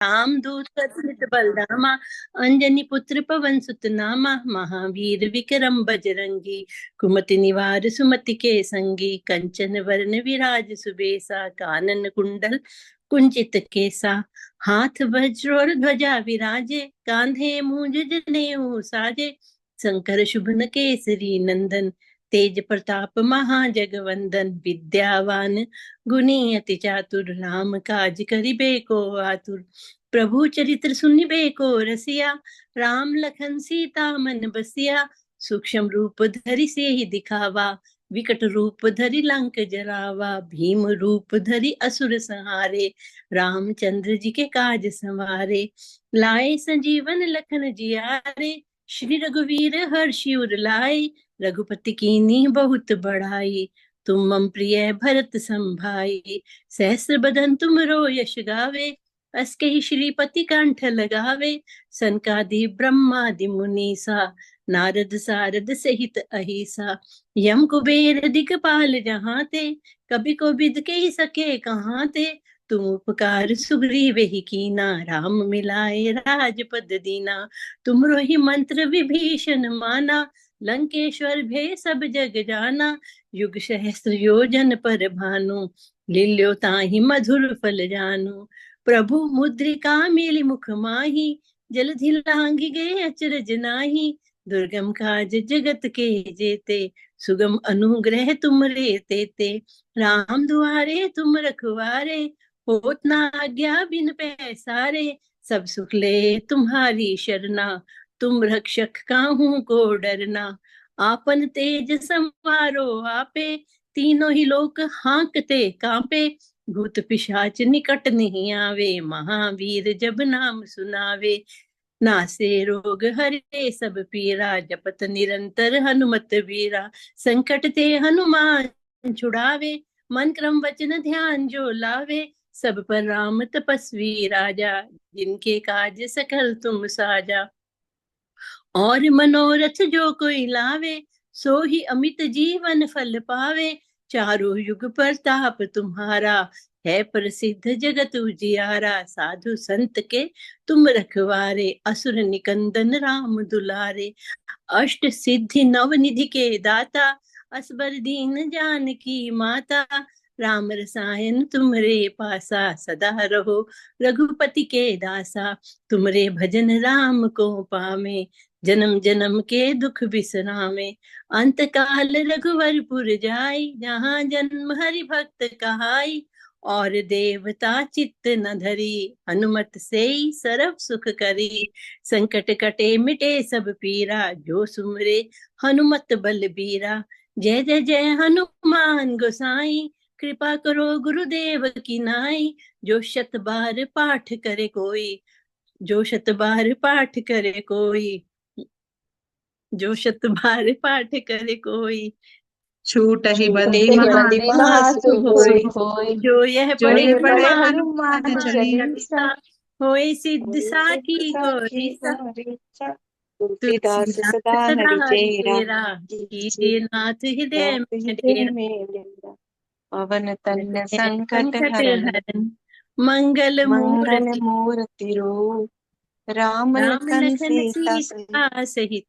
रामदूत प्रथमित बलधामा, अंजनी पुत्र पवन सुत नामा, महावीर विक्रम बजरंगी, कुमति निवार सुमति के संगी, कंचन वरण विराज सुबेसा, कानन कुंडल कुंचित केसा, हाथ वज्र और ध्वजा विराजे, कांधे मूंज जनेऊ साजे, शंकर शुभन केसरी नंदन, तेज प्रताप महाजगवंदन, विद्यावान गुणी अति चातुर, राम काज करिबे को आतुर, प्रभु चरित्र सुनिबे को रसिया, राम लखन सीता मन बसिया, सूक्ष्म रूप धरि सिहि दिखावा, विकट रूप धरि लंक जरावा, भीम रूप धरि असुर संहारे, रामचंद्र जी के काज संवारे, लाए संजीवन लखन जियारे, श्री रघुवीर हर्षि उर लाए, रघुपति कीन्ही बहुत बढ़ाई, तुम मम प्रिय भरत संभाई, सहस्र बदन तुमरो यश गावे, अस कहि श्रीपति कंठ लगावे, सनकादिक ब्रह्मादि मुनीसा, नारद सारद सहित अहिसा, यम कुबेर दिगपाल जहाँ ते, कभी को बिद के ही सके कहाँ ते, तुम उपकार सुग्रीव ही कीना, राम मिलाए राजपद दीना, तुमरो ही मंत्र विभीषण माना, लंकेश्वर भे सब जग जाना, युग सहस्त्र योजन पर भानु, लील्यो ताहि मधुर फल जानू, प्रभु मुद्रिका मेलि मुख माही, जलधि लांघि गए अचरज नाही, दुर्गम काज जगत के जेते, सुगम अनुग्रह तुम रे तेते, राम दुआरे तुम रखवारे, होत ना आज्ञा बिन पैसारे, सब सुख ले तुम्हारी शरणा, तुम रक्षक काहू को डरना, आपन तेज संवारो आपे, तीनों ही लोक हांकते कांपे, भूत पिशाच निकट नहीं आवे, महावीर जब नाम सुनावे, नासे रोग हरे सब पीरा, जपत निरंतर हनुमत वीरा, संकट ते हनुमान छुड़ावे, मन क्रम वचन ध्यान जो लावे, सब पर राम तपस्वी राजा, जिनके काज सकल तुम साजा, और मनोरथ जो कोई लावे, सो ही अमित जीवन फल पावे, चारों युग प्रताप तुम्हारा, है प्रसिद्ध जगत उजियारा, साधु संत के तुम रखवारे, असुर निकंदन राम दुलारे, अष्ट सिद्धि नव निधि के दाता, असबर दीन जानकी माता, राम रसायन तुमरे पासा, सदा रहो रघुपति के दासा, तुमरे भजन राम को पावे, जन्म जन्म के दुख बिसरामे, अंत काल रघुवरपुर जाई, जहाँ जन्म हरि भक्त कहाई, और देवता चित्त न धरी, हनुमत से सर्व सुख करी, संकट कटे मिटे सब पीरा, जो सुमरे हनुमत बलबीरा, जय जय जय हनुमान गोसाई, कृपा करो गुरुदेव की नाई, जो शत बार पाठ करे कोई, जो शत बार पाठ करे कोई, जो शत बार पाठ करे कोई, छूट ही बदे महासु होय, जो यह जो पढ़े ये पढ़े हनुमान हनुमान चालीसा, होय सिद्ध साकी गौरीसा, तुलसीदास सदा सदा हरि तेरा, कीजिए नाथ हृदय में डेरा, पवन तन संकट संकट हरण, हरण, मंगल मंगल मूर्ति, मूर्ति रूप, राम राम लखन लखन सीता सहित, सीता सहित,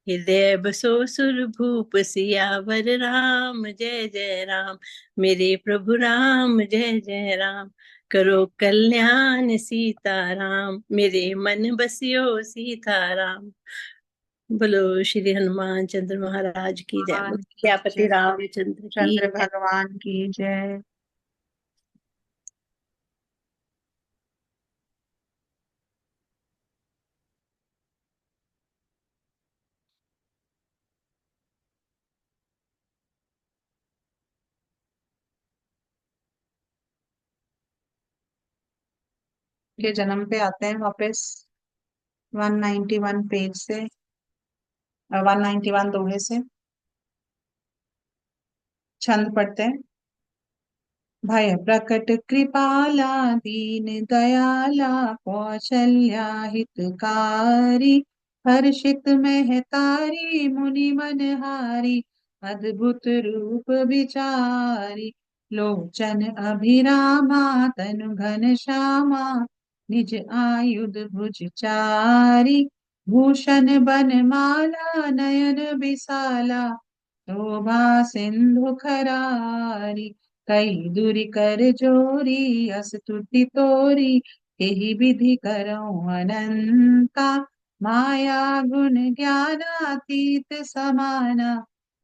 हृदय बसो सुर भूप सियावर, राम जय जय राम, मेरे प्रभु राम जय जय राम, करो कल्याण सीता राम, मेरे मन बसियो सीता राम, बोलो श्री हनुमान चंद्र महाराज की जय, बोलो सियापति रामचंद्र की चंद्र जय। भगवान की जय। के जन्म पे आते हैं वापस 191 पेज से, 191 दोहे से छंद पढ़ते हैं। भय प्रकट कृपाला, दीन दयाला, कौशल्या हितकारी, हर्षित महतारी, मुनि मनहारी, अद्भुत रूप विचारी, लोचन अभिरामा, तनु घन श्यामा, निज आयुध भुज चारि, भूषण बनमाला नयन बिसाला, शोभा सिंधु खरारी, कई दुरि कर जोरी, अस तुति तोरी, एहि विधि करऊं अनंता, माया गुण ज्ञानातीत समाना,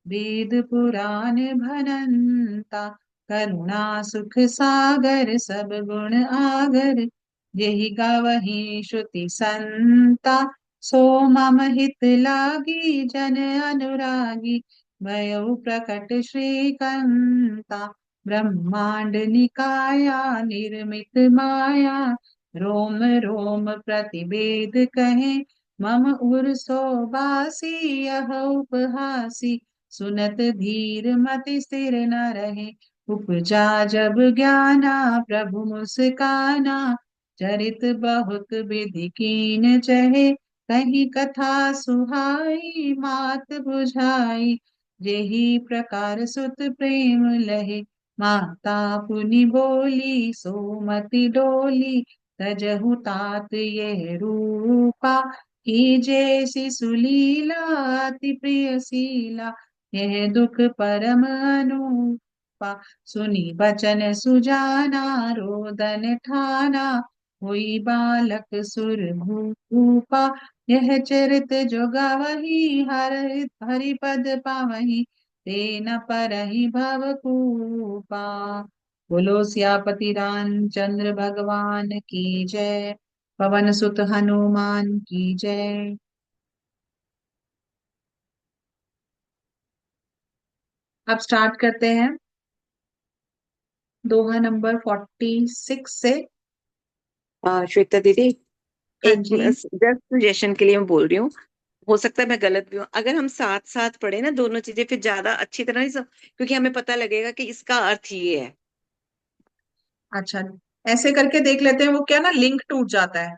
वेद पुराण भनंता, करुणा सुख सागर सब गुण आगर, जेहि गावहि श्रुति संता, सो मम हित लागी जन अनुरागी, भयउ प्रकट श्रीकंता, ब्रह्मांड निकाया निर्मित माया, रोम रोम प्रतिवेद कहे, मम उर सोबासी यह उपहासी, सुनत धीर मति स्थिर न रहे, उपजा जब ज्ञाना प्रभु मुस्काना, चरित बहुत विधि कीन चहे, कहीं कथा सुहाई मात बुझाई, जेहि प्रकार सुत प्रेम लहे, माता पुनि बोली सोमति डोली, तजहु तात ये रूपा, कीजे शिशुलीला अति प्रिय शीला, यह दुख परम अनुपा, सुनी बचन सुजाना रोदन ठाना, हुई बालक सुर भूपा, यह चरित जो गावही हरिपद पावही, ते न परहि भवकूपा। बोलो सियापति रामचंद्र भगवान की जय, पवन सुत हनुमान की जय। अब स्टार्ट करते हैं दोहा नंबर 46 से। श्वेता दीदी, हाँ एक जी, जस्ट सजेशन के लिए मैं बोल रही हूँ, हो सकता है मैं गलत भी हूँ। अगर हम साथ साथ पढ़े ना दोनों चीजें, फिर ज्यादा अच्छी तरह नहीं क्योंकि हमें पता लगेगा कि इसका अर्थ ये है। अच्छा, ऐसे करके देख लेते हैं, वो क्या ना लिंक टूट जाता है,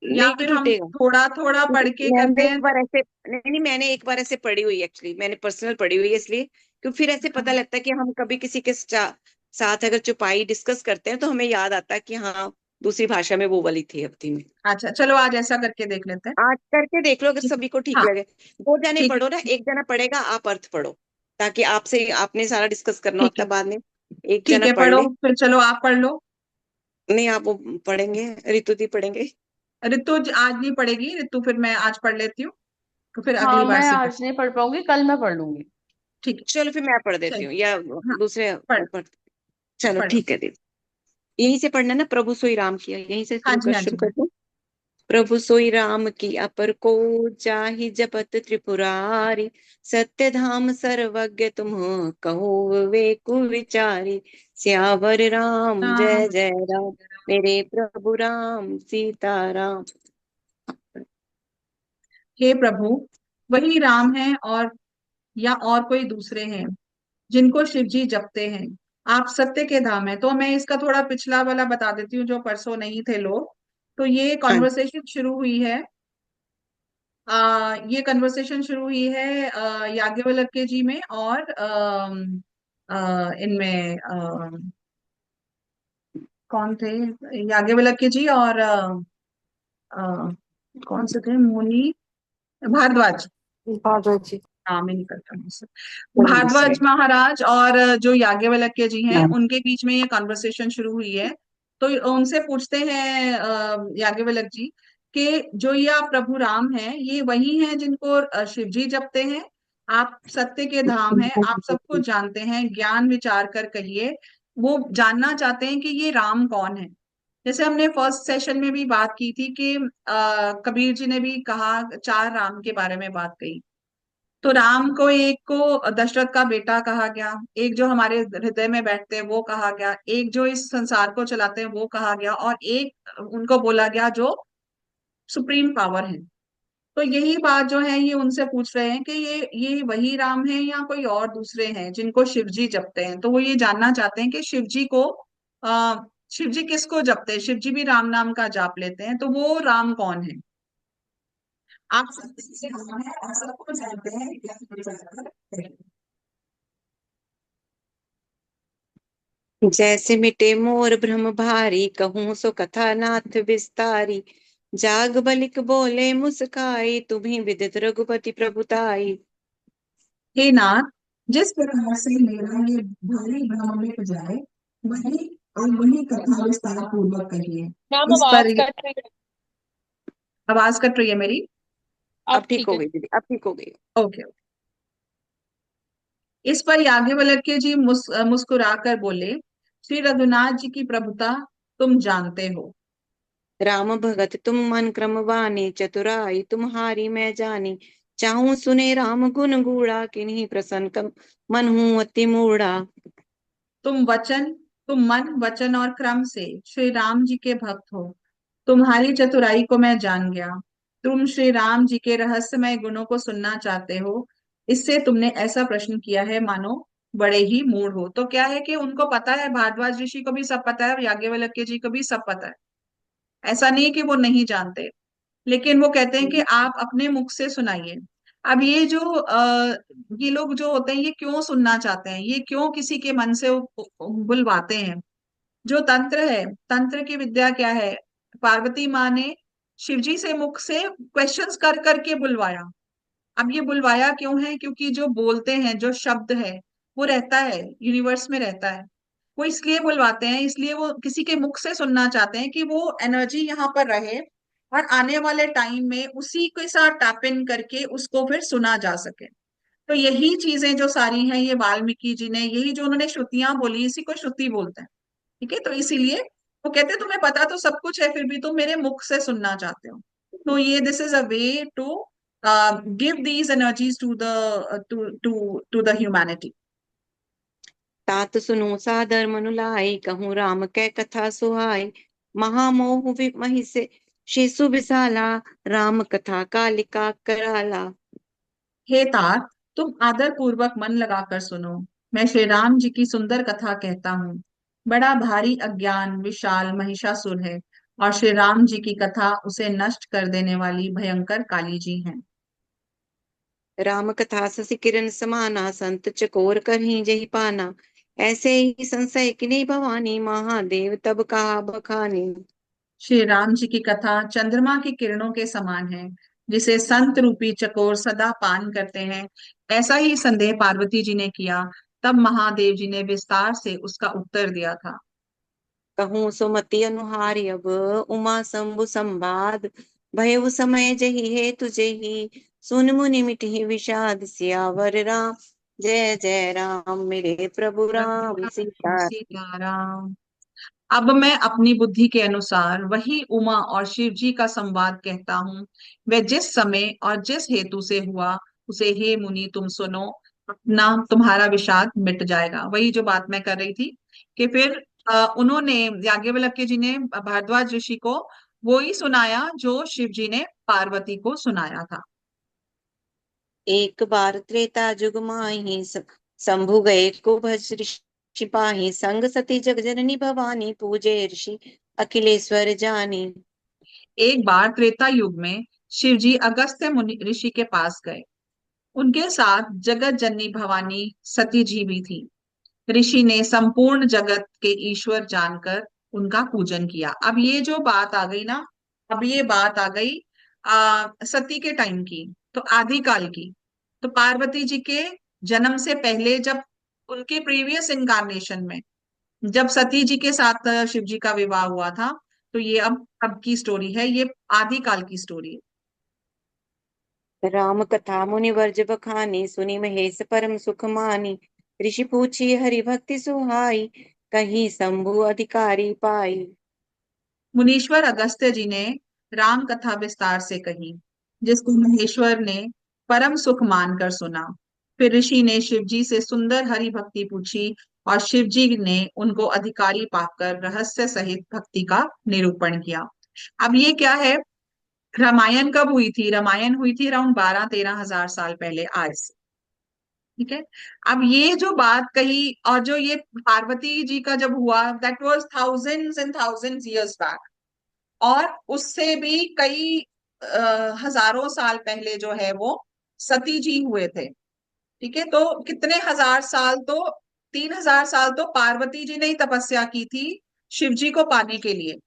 या नहीं फिर हम टूटेगा, थोड़ा थोड़ा क्योंकि पढ़ के करते मैंने एक हैं। बार ऐसे, नहीं मैंने एक बार ऐसे पढ़ी हुई, एक्चुअली मैंने पर्सनल पढ़ी हुई है, इसलिए क्योंकि फिर ऐसे पता लगता है कि हम कभी किसी के साथ अगर चुपाई डिस्कस करते हैं तो हमें याद आता है कि हाँ दूसरी भाषा में वो वाली थी अवधि में। अच्छा चलो आज ऐसा करके देख लेते हैं। आज करके देख लो, अगर ठीक है, सभी को ठीक हाँ लगे। दो जने ठीक पढ़ो है, ना, एक जना पढ़ेगा, आप अर्थ पढ़ो, ताकि आपसे आपने सारा डिस्कस करना ठीक होता है, है बाद में। एक ठीक जना है, पढ़ पढ़ो ले। फिर, चलो आप पढ़ लो। नहीं आप वो पढ़ेंगे, ऋतु दी पढ़ेंगे। ऋतु आज नहीं पढ़ेगी, ऋतु फिर मैं आज पढ़ लेती हूँ, तो फिर हाँ, अगली बार मैं से आज नहीं पढ़ पाऊंगी, कल मैं पढ़ लूंगी। ठीक है, चलो फिर मैं पढ़ देती चलो, हूँ, या हाँ दूसरे पढ़, पढ़। चलो पढ़ो। ठीक है दीदी, यहीं से पढ़ना ना, प्रभु सोई राम किया, यहीं से हाँ जी, हाँ शुरू जी, कर दूं। प्रभु सोई राम की अपर को, जाहि जपत त्रिपुरारी, सत्य धाम सर्वज्ञ तुम कहो, विवेक विचारी, सियावर राम राम जय जय राम, मेरे प्रभु राम सीताराम। हे प्रभु, वही राम है और या और कोई दूसरे हैं जिनको शिव जी जपते हैं, आप सत्य के धाम है। तो मैं इसका थोड़ा पिछला वाला बता देती हूँ, जो परसों नहीं थे लोग। तो ये हाँ कॉन्वर्सेशन शुरू हुई है, ये कन्वर्सेशन शुरू हुई है याज्ञवल्क्य जी में, और इनमें कौन थे, याज्ञवल्क्य जी और अ, कौन से थे मुनि, भारद्वाज, भारद्वाज जी। नाम ही नहीं करता मुझसे, कोई दूसरे। भारद्वाज महाराज और जो याज्ञवल्क्य जी हैं हाँ उनके बीच में ये कॉन्वर्सेशन शुरू हुई है। तो उनसे पूछते हैं याज्ञवल्क्य जी कि जो ये आप प्रभु राम हैं, ये वही हैं जिनको शिव जी जपते हैं? आप सत्य के धाम हैं, आप सब कुछ जानते हैं, ज्ञान विचार कर कहिए। वो जानना चाहते हैं कि ये राम कौन है। जैसे हमने फर्स्ट सेशन में भी बात की थी कि कबीर जी ने भी कहा, चार राम के बारे में बात कही। तो राम को, एक को दशरथ का बेटा कहा गया, एक जो हमारे हृदय में बैठते हैं वो कहा गया, एक जो इस संसार को चलाते हैं वो कहा गया, और एक उनको बोला गया जो सुप्रीम पावर है। तो यही बात जो है ये उनसे पूछ रहे हैं कि ये वही राम है या कोई और दूसरे हैं जिनको शिव जी जपते हैं। तो वो ये जानना चाहते हैं कि शिव जी को आ, शिव जी किसको जपते हैं, शिव जी भी राम नाम का जाप लेते हैं, तो वो राम कौन है? आप सब किसी राम है और सबको जानते हैं, ज्ञान विचार कर। जैसे मिटे मोर भ्रम भारी, कहूँ सो कथा नाथ विस्तारी। जाग बलिक बोले मुस्काई, तुम्ही विदित रघुपति प्रभुताई। हे नाथ, जिस प्रकार से मेरा ये भारी भ्रम मिट जाए, वही और वही कथा विस्तार पूर्वक कहिए। मैम इस पर आवाज कट रही है। आवाज कट रही है मेरी? अब अब ठीक ठीक हो है। गई दीदी, अब ठीक हो गई। ओके। इस पर याज्ञवल्क्य जी मुस्कुराकर बोले, श्री रघुनाथ जी की प्रभुता तुम जानते हो। राम भगत तुम मन क्रम वानी, चतुराई तुम्हारी मैं जानी। चाहूं सुने राम गुण गूढ़ा, किन्हीं प्रसन्न मन हूं अति मूढ़ा। तुम मन वचन और क्रम से श्री राम जी के भक्त हो। तुम्हारी चतुराई को मैं जान गया। तुम श्री राम जी के रहस्यमय गुणों को सुनना चाहते हो। इससे तुमने ऐसा प्रश्न किया है मानो बड़े ही मूढ़ हो। तो क्या है कि उनको पता है, भारद्वाज ऋषि को भी सब पता है और याज्ञवल्क्य जी को भी सब पता है। ऐसा नहीं कि वो नहीं जानते, लेकिन वो कहते हैं कि आप अपने मुख से सुनाइए। अब ये लोग जो होते हैं, ये क्यों सुनना चाहते हैं, ये क्यों किसी के मन से बुलवाते हैं? जो तंत्र है, तंत्र की विद्या क्या है? पार्वती माँ ने शिवजी से मुख से क्वेश्चंस कर करके बुलवाया। अब ये बुलवाया क्यों है? क्योंकि जो बोलते हैं, जो शब्द है, वो रहता है, यूनिवर्स में रहता है। वो इसलिए बुलवाते हैं, इसलिए वो किसी के मुख से सुनना चाहते हैं कि वो एनर्जी यहाँ पर रहे और आने वाले टाइम में उसी के साथ टैप इन करके उसको फिर सुना जा सके। तो यही चीजें जो सारी हैं, ये वाल्मीकि जी ने, यही जो उन्होंने श्रुतियां बोली, इसी को श्रुति बोलते हैं। ठीक है, तो इसीलिए वो कहते हैं तुम्हें पता तो सब कुछ है, फिर भी तुम मेरे मुख से सुनना चाहते हो। तो ये this is a way to give these energies to the humanity. तात सुनो सादर मनु लाई, कहूँ राम कै कथा सुहाई। महामोह मही से शिशु विशाला, राम कथा कालिका कराला। हे तात, तुम आदर पूर्वक मन लगाकर सुनो। मैं श्री राम जी की सुंदर कथा कहता हूँ। बड़ा भारी अज्ञान विशाल महिषासुर है और श्री राम जी की कथा उसे नष्ट कर देने वाली भयंकर काली जी हैं। राम कथा ससी किरण समाना, संत चकोर करही जही पाना। ऐसे ही संशय किन्हीं भवानी, महादेव तब कहा बखानी। श्री राम जी की कथा चंद्रमा की किरणों के समान है, जिसे संत रूपी चकोर सदा पान करते हैं। ऐसा ही संदेह पार्वती जी ने किया। तब महादेव जी ने विस्तार से उसका उत्तर दिया था। कहूँ सुमति अनुहारी, अब उमा शंभु संवाद। भयउ समय जही है तुझे ही, सुन मुनि मिटहि विषाद। सियावर राम जय जय राम, मेरे प्रभु राम सीता। सीताराम। अब मैं अपनी बुद्धि के अनुसार वही उमा और शिव जी का संवाद कहता हूँ। वह जिस समय और जिस हेतु से हुआ, उसे हे मुनि तुम सुनो, अपना तुम्हारा विषाद मिट जाएगा। वही जो बात मैं कर रही थी कि फिर उन्होंने, याज्ञवल्क्य जी ने भारद्वाज ऋषि को वो ही सुनाया जो शिव जी ने पार्वती को सुनाया था। एक बार त्रेता जुग माहि, शंभु गए को भज ऋषि पाहि। संग सती जग जननी भवानी, पूजे ऋषि अखिलेश्वर जानी। एक बार त्रेता युग में शिव जी अगस्त्य मुनि ऋषि के पास गए। उनके साथ जगत जननी भवानी सती जी भी थी। ऋषि ने संपूर्ण जगत के ईश्वर जानकर उनका पूजन किया। अब ये जो बात आ गई ना, अब ये बात आ गई सती के टाइम की, तो आदिकाल की। तो पार्वती जी के जन्म से पहले, जब उनके प्रीवियस इनकारनेशन में, जब सती जी के साथ शिव जी का विवाह हुआ था, तो ये अब की स्टोरी है, ये आदिकाल की स्टोरी है। राम कथा मुनि वर्ज बखानी, सुनि महेश परम सुख मानी। ऋषि पूछी हरि भक्ति सुहाई, कहीं शंभु अधिकारी पाई। मुनीश्वर अगस्त्य जी ने राम कथा विस्तार से कही, जिसको महेश्वर ने परम सुख मानकर सुना। फिर ऋषि ने शिव जी से सुंदर हरि भक्ति पूछी और शिव जी ने उनको अधिकारी पाकर रहस्य सहित भक्ति का निरूपण किया। अब ये क्या है? रामायण कब हुई थी? रामायण हुई थी अराउंड 12-13 हजार साल पहले आज से। ठीक है। अब ये जो बात कही और जो ये पार्वती जी का जब हुआ, that was thousands and thousands years back. और उससे भी कई हजारों साल पहले जो है वो सती जी हुए थे। ठीक है, तो कितने हजार साल तो 3000 साल तो पार्वती जी ने ही तपस्या की थी शिव जी को पाने के लिए।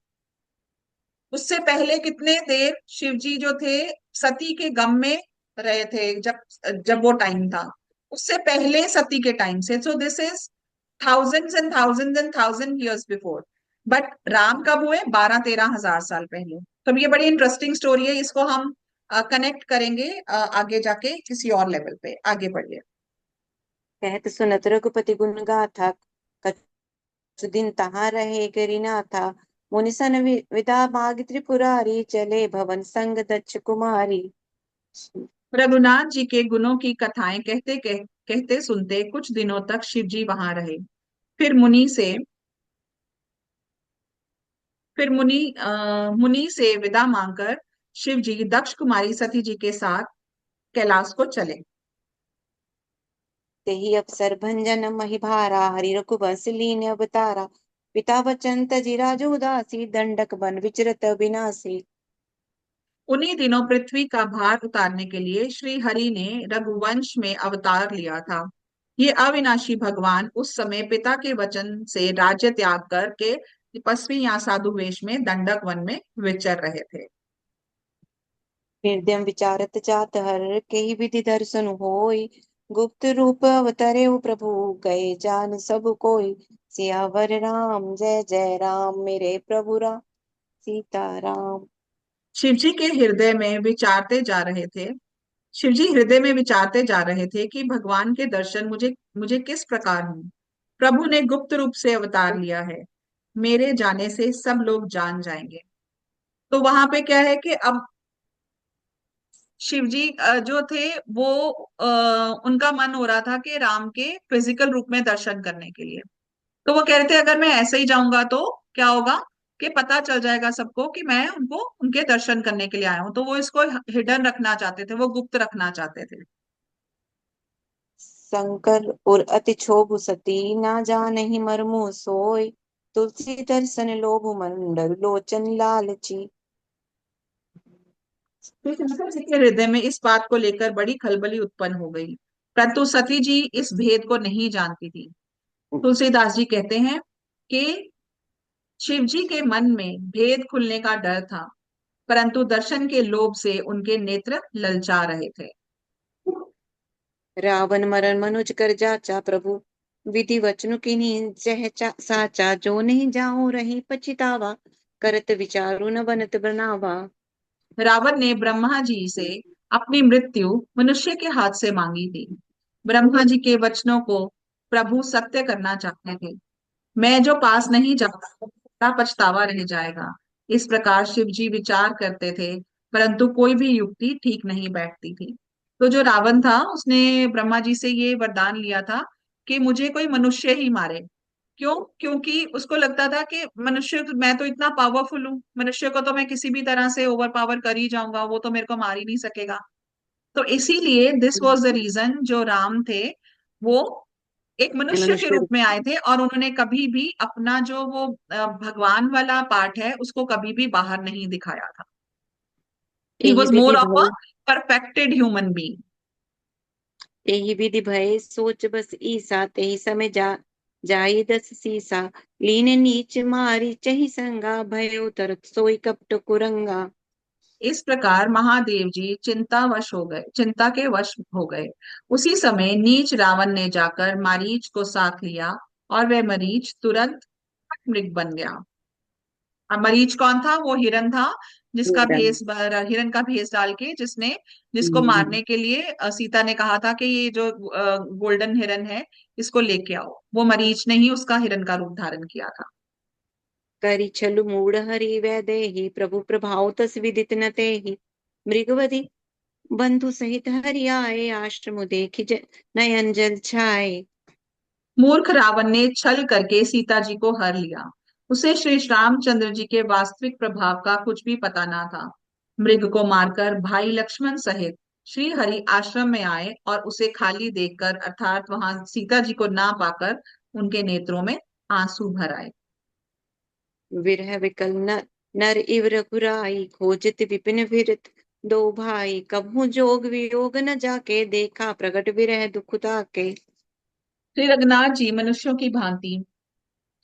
उससे पहले कितने देर शिव जी जो थे सती के गम में रहे थे, जब जब वो टाइम था, उससे पहले सती के टाइम से। So this is thousand years before. But Ram कब हुए? 12-13 हजार साल पहले। तो ये बड़ी इंटरेस्टिंग स्टोरी है, इसको हम कनेक्ट करेंगे आगे जाके किसी और लेवल पे। आगे बढ़िए। कहत सुनत रघुपति गुण गाथा, कछु दिन तहाँ रहे गिरि नाथा। मुनि सन विदा माग त्रिपुरारी, चले भवन संग दक्ष कुमारी। रघुनाथ जी के गुणों की कथाएं कहते सुनते कुछ दिनों तक शिव जी वहां रहे। फिर मुनि से फिर मुनि से विदा मांगकर शिव जी दक्ष कुमारी सती जी के साथ कैलाश को चले। तेहि अवसर भंजन महि भारा, हरि रघुवंश लीन अवतारा। पिता बचन तजि राजु उदासी, दंडक बन विचरत विनाशी। उन्हीं दिनों पृथ्वी का भार उतारने के लिए श्री हरि ने रघुवंश में अवतार लिया था। ये अविनाशी भगवान उस समय पिता के वचन से राज्य त्याग करके तपस्वी या साधु वेश में दंडक वन में विचर रहे थे। हृदय विचारत जात हर, केहि विधि दर्शन होय। गुप्त रूप अवतरे प्रभु, गए जान सब कोई। सियावर राम जय जय राम, मेरे प्रभु राम सीताराम। शिव जी के हृदय में विचारते जा रहे थे शिव जी हृदय में विचारते जा रहे थे कि भगवान के दर्शन मुझे मुझे किस प्रकार हों। प्रभु ने गुप्त रूप से अवतार लिया है, मेरे जाने से सब लोग जान जाएंगे। तो वहां पे क्या है कि अब शिव जी जो थे वो उनका मन हो रहा था कि राम के फिजिकल रूप में दर्शन करने के लिए। तो वो कह रहे थे अगर मैं ऐसे ही जाऊंगा तो क्या होगा कि पता चल जाएगा सबको कि मैं उनको उनके दर्शन करने के लिए आया हूं। तो वो इसको हिडन रखना चाहते थे, वो गुप्त रखना चाहते थे। शंकर और अति क्षोभ सती, ना जानहि मर्मु सोय। तुलसी दर्शन लोभ मंडल, लोचन लालची। तो शंकर जी के हृदय में इस बात को लेकर बड़ी खलबली उत्पन्न हो गई, परंतु सती जी इस भेद को नहीं जानती थी। तुलसीदास जी कहते हैं कि शिव जी के मन में भेद खुलने का डर था, परंतु दर्शन के लोभ से उनके नेत्र ललचा रहे थे। रावण मरण मनुज कर जाचा, प्रभु विधि वचन किन्हीं साचा। जो नहीं जाऊं रही पछितावा, करत विचारु न बनत बनावा। रावण ने ब्रह्मा जी से अपनी मृत्यु मनुष्य के हाथ से मांगी थी। ब्रह्मा जी के वचनों को प्रभु सत्य करना चाहते थे। मैं जो पास नहीं जाता बड़ा पछतावा रह जाएगा, इस प्रकार शिव जी विचार करते थे, परंतु कोई भी युक्ति ठीक नहीं बैठती थी। तो जो रावण था उसने ब्रह्मा जी से ये वरदान लिया था कि मुझे कोई मनुष्य ही मारे। क्यों? क्योंकि उसको लगता था कि मनुष्य, मैं तो इतना पावरफुल हूँ, मनुष्य को तो मैं किसी भी तरह से ओवर पावर कर ही जाऊंगा, वो तो मेरे को मार ही नहीं सकेगा। तो इसीलिए दिस वॉज द रीजन जो राम थे वो एक मनुष्य के मनुष्य रूप में आए थे, और उन्होंने कभी भी अपना जो वो भगवान वाला पार्ट है उसको कभी भी बाहर नहीं दिखाया था। ही यही was Vidhi more of a भय, परफेक्टेड ह्यूमन बीइंग। यही विधि भय सोच बस ईसा। तेहि समय जाई दस सीसा। लीन नीच मारी चही संगा, भय उतरत सोई कपट कुरंगा। इस प्रकार महादेव जी चिंता के वश हो गए। उसी समय नीच रावण ने जाकर मारीच को साथ लिया, और वह मरीच तुरंत मृग बन गया। अब मरीच कौन था? वो हिरन था, जिसका भेष हिरन का भेष डाल के जिसको मारने के लिए सीता ने कहा था कि ये जो गोल्डन हिरन है इसको लेके आओ। वो मरीच ने ही उसका हिरन का रूप धारण किया था। करी छलु मूढ़ हरि वैदेही, प्रभु प्रभाव तस विदित न तेहि। मृगवधि बंधु सहित हरि आए, आश्रम देखि नयन जल छाए। मूर्ख रावण ने छल करके सीता जी को हर लिया। उसे श्री रामचंद्र जी के वास्तविक प्रभाव का कुछ भी पता ना था। मृग को मारकर भाई लक्ष्मण सहित श्री हरि आश्रम में आए, और उसे खाली देखकर अर्थात वहां सीता जी को ना पाकर उनके नेत्रों में आंसू भर आए। विरह विकल नर इव रघुराई, खोजत विपिन विरत दो भाई। कबहू जोग वियोग न जाके, देखा प्रगट विरह दुख ताके। श्री रघुनाथ जी मनुष्यों की भांति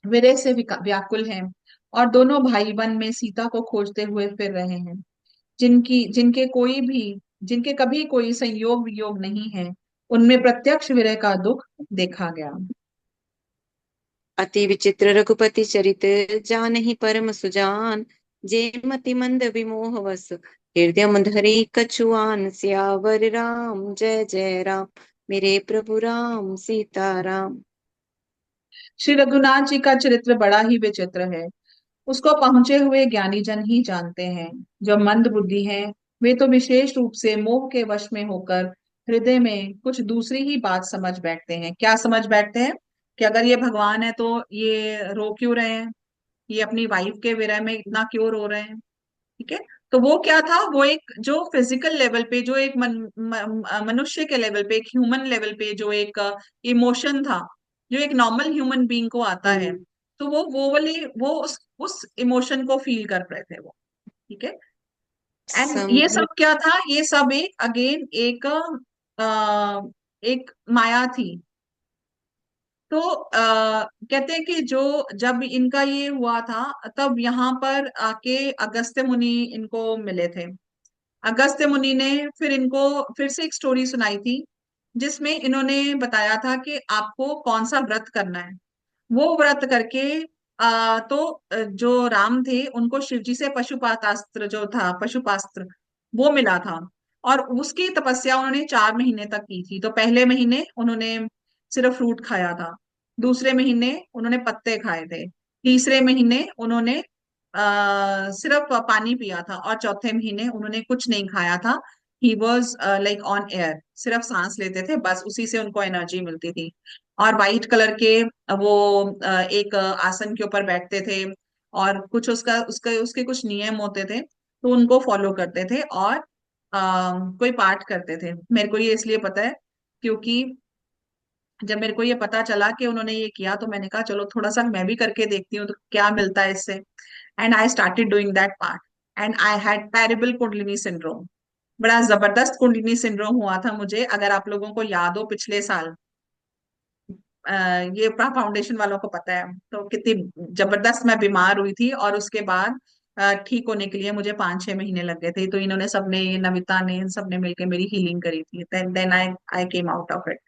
विरह से व्याकुल हैं और दोनों भाई वन में सीता को खोजते हुए फिर रहे हैं, जिनकी जिनके कभी कोई संयोग वियोग नहीं है, उनमें प्रत्यक्ष विरह का दुख देखा गया। अति विचित्र रघुपति चरित, जानहि परम सुजान। जेमति मंद विमोह वस, हृदय मंदहरी कछुआन। सियावर राम जय जय राम, मेरे प्रभु राम सीताराम। श्री रघुनाथ जी का चरित्र बड़ा ही विचित्र है। उसको पहुंचे हुए ज्ञानी जन ही जानते हैं। जो मंद बुद्धि हैं, वे तो विशेष रूप से मोह के वश में होकर हृदय में कुछ दूसरी ही बात समझ बैठते हैं। क्या समझ बैठते हैं? कि अगर ये भगवान है तो ये रो क्यों रहे हैं, ये अपनी वाइफ के विरह में इतना क्यों रो रहे हैं। ठीक है। तो वो क्या था, वो एक जो फिजिकल लेवल पे, जो एक मनुष्य के लेवल पे, एक ह्यूमन लेवल पे जो एक इमोशन था, जो एक नॉर्मल ह्यूमन बीइंग को आता है, हम्म, तो वो वाले वो उस इमोशन को फील कर रहे थे वो। ठीक है। एंड ये संभल। सब क्या था, ये सब एक अगेन एक माया थी। तो कहते हैं कि जो जब इनका ये हुआ था, तब यहाँ पर आके अगस्त्य मुनि इनको मिले थे। अगस्त्य मुनि ने फिर इनको फिर से एक स्टोरी सुनाई थी, जिसमें इन्होंने बताया था कि आपको कौन सा व्रत करना है। वो व्रत करके जो राम थे उनको शिवजी से पशुपातास्त्र जो था, पशुपास्त्र, वो मिला था। और उसकी तपस्या उन्होंने 4 महीने तक की थी। तो पहले महीने उन्होंने सिर्फ फ्रूट खाया था, दूसरे महीने उन्होंने पत्ते खाए थे, तीसरे महीने उन्होंने सिर्फ पानी पिया था, और चौथे महीने उन्होंने कुछ नहीं खाया था। He was like on air, सिर्फ सांस लेते थे, बस उसी से उनको एनर्जी मिलती थी। और वाइट कलर के वो एक आसन के ऊपर बैठते थे, और कुछ उसका उसके उसके कुछ नियम होते थे, तो उनको फॉलो करते थे, और कोई पाठ करते थे। मेरे को ये इसलिए पता है क्योंकि जब मेरे को ये पता चला कि उन्होंने ये किया, तो मैंने कहा चलो थोड़ा सा मैं भी करके देखती हूँ तो क्या मिलता है इससे। And I started doing that part, and I had terrible kundalini syndrome. बड़ा जबरदस्त कुंडलिनी सिंड्रोम हुआ था मुझे। अगर आप लोगों को याद हो, पिछले साल अ, ये फाउंडेशन वालों को पता है तो कितनी जबरदस्त मैं बीमार हुई थी, और उसके बाद ठीक होने के लिए मुझे 5-6 महीने लग गए थे। तो इन्होंने सबने, नविता ने, इन सबने मिलकर मेरी हीलिंग करी थी। Then I I came out of it.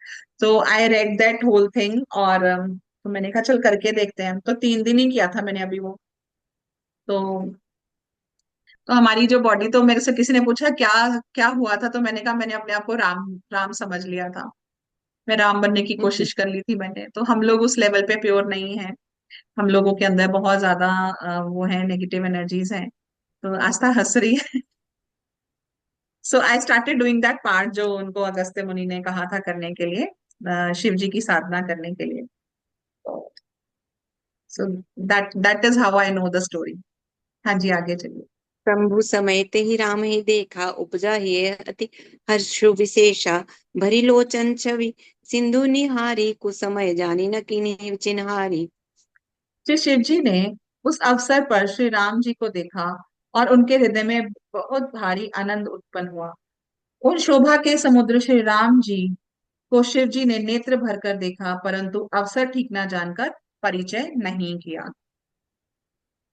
तो I read that whole thing, और तो मैंने कहा चल करके देखते हैं। तो 3 दिन ही किया था मैंने अभी वो। तो हमारी जो बॉडी, तो मेरे से किसी ने पूछा क्या क्या हुआ था, तो मैंने कहा मैंने अपने आप को राम राम समझ लिया था। मैं राम बनने की कोशिश कर ली थी मैंने। तो हम लोग उस लेवल पे प्योर नहीं है। हम लोगों के अंदर बहुत ज्यादा वो है, नेगेटिव एनर्जीज हैं। तो आस्था हंस रही है। So I started doing that part जो उनको अगस्त्य मुनि ने कहा था करने के लिए, शिव जी की साधना करने के लिए। So that is how I know the story. हाँ जी, आगे चलिए। शंभु समेत ही राम ही देखा, उपजा ही अति हर्षु विशेषा। भरी लोचन छवि सिंधु निहारी, कुसमय जानी न कीन्ही चिन्हारी। श्री शिव जी ने उस अवसर पर श्री राम जी को देखा, और उनके हृदय में बहुत भारी आनंद उत्पन्न हुआ। उन शोभा के समुद्र श्री राम जी को शिव जी ने नेत्र भरकर देखा, परंतु अवसर ठीक न जानकर परिचय नहीं किया।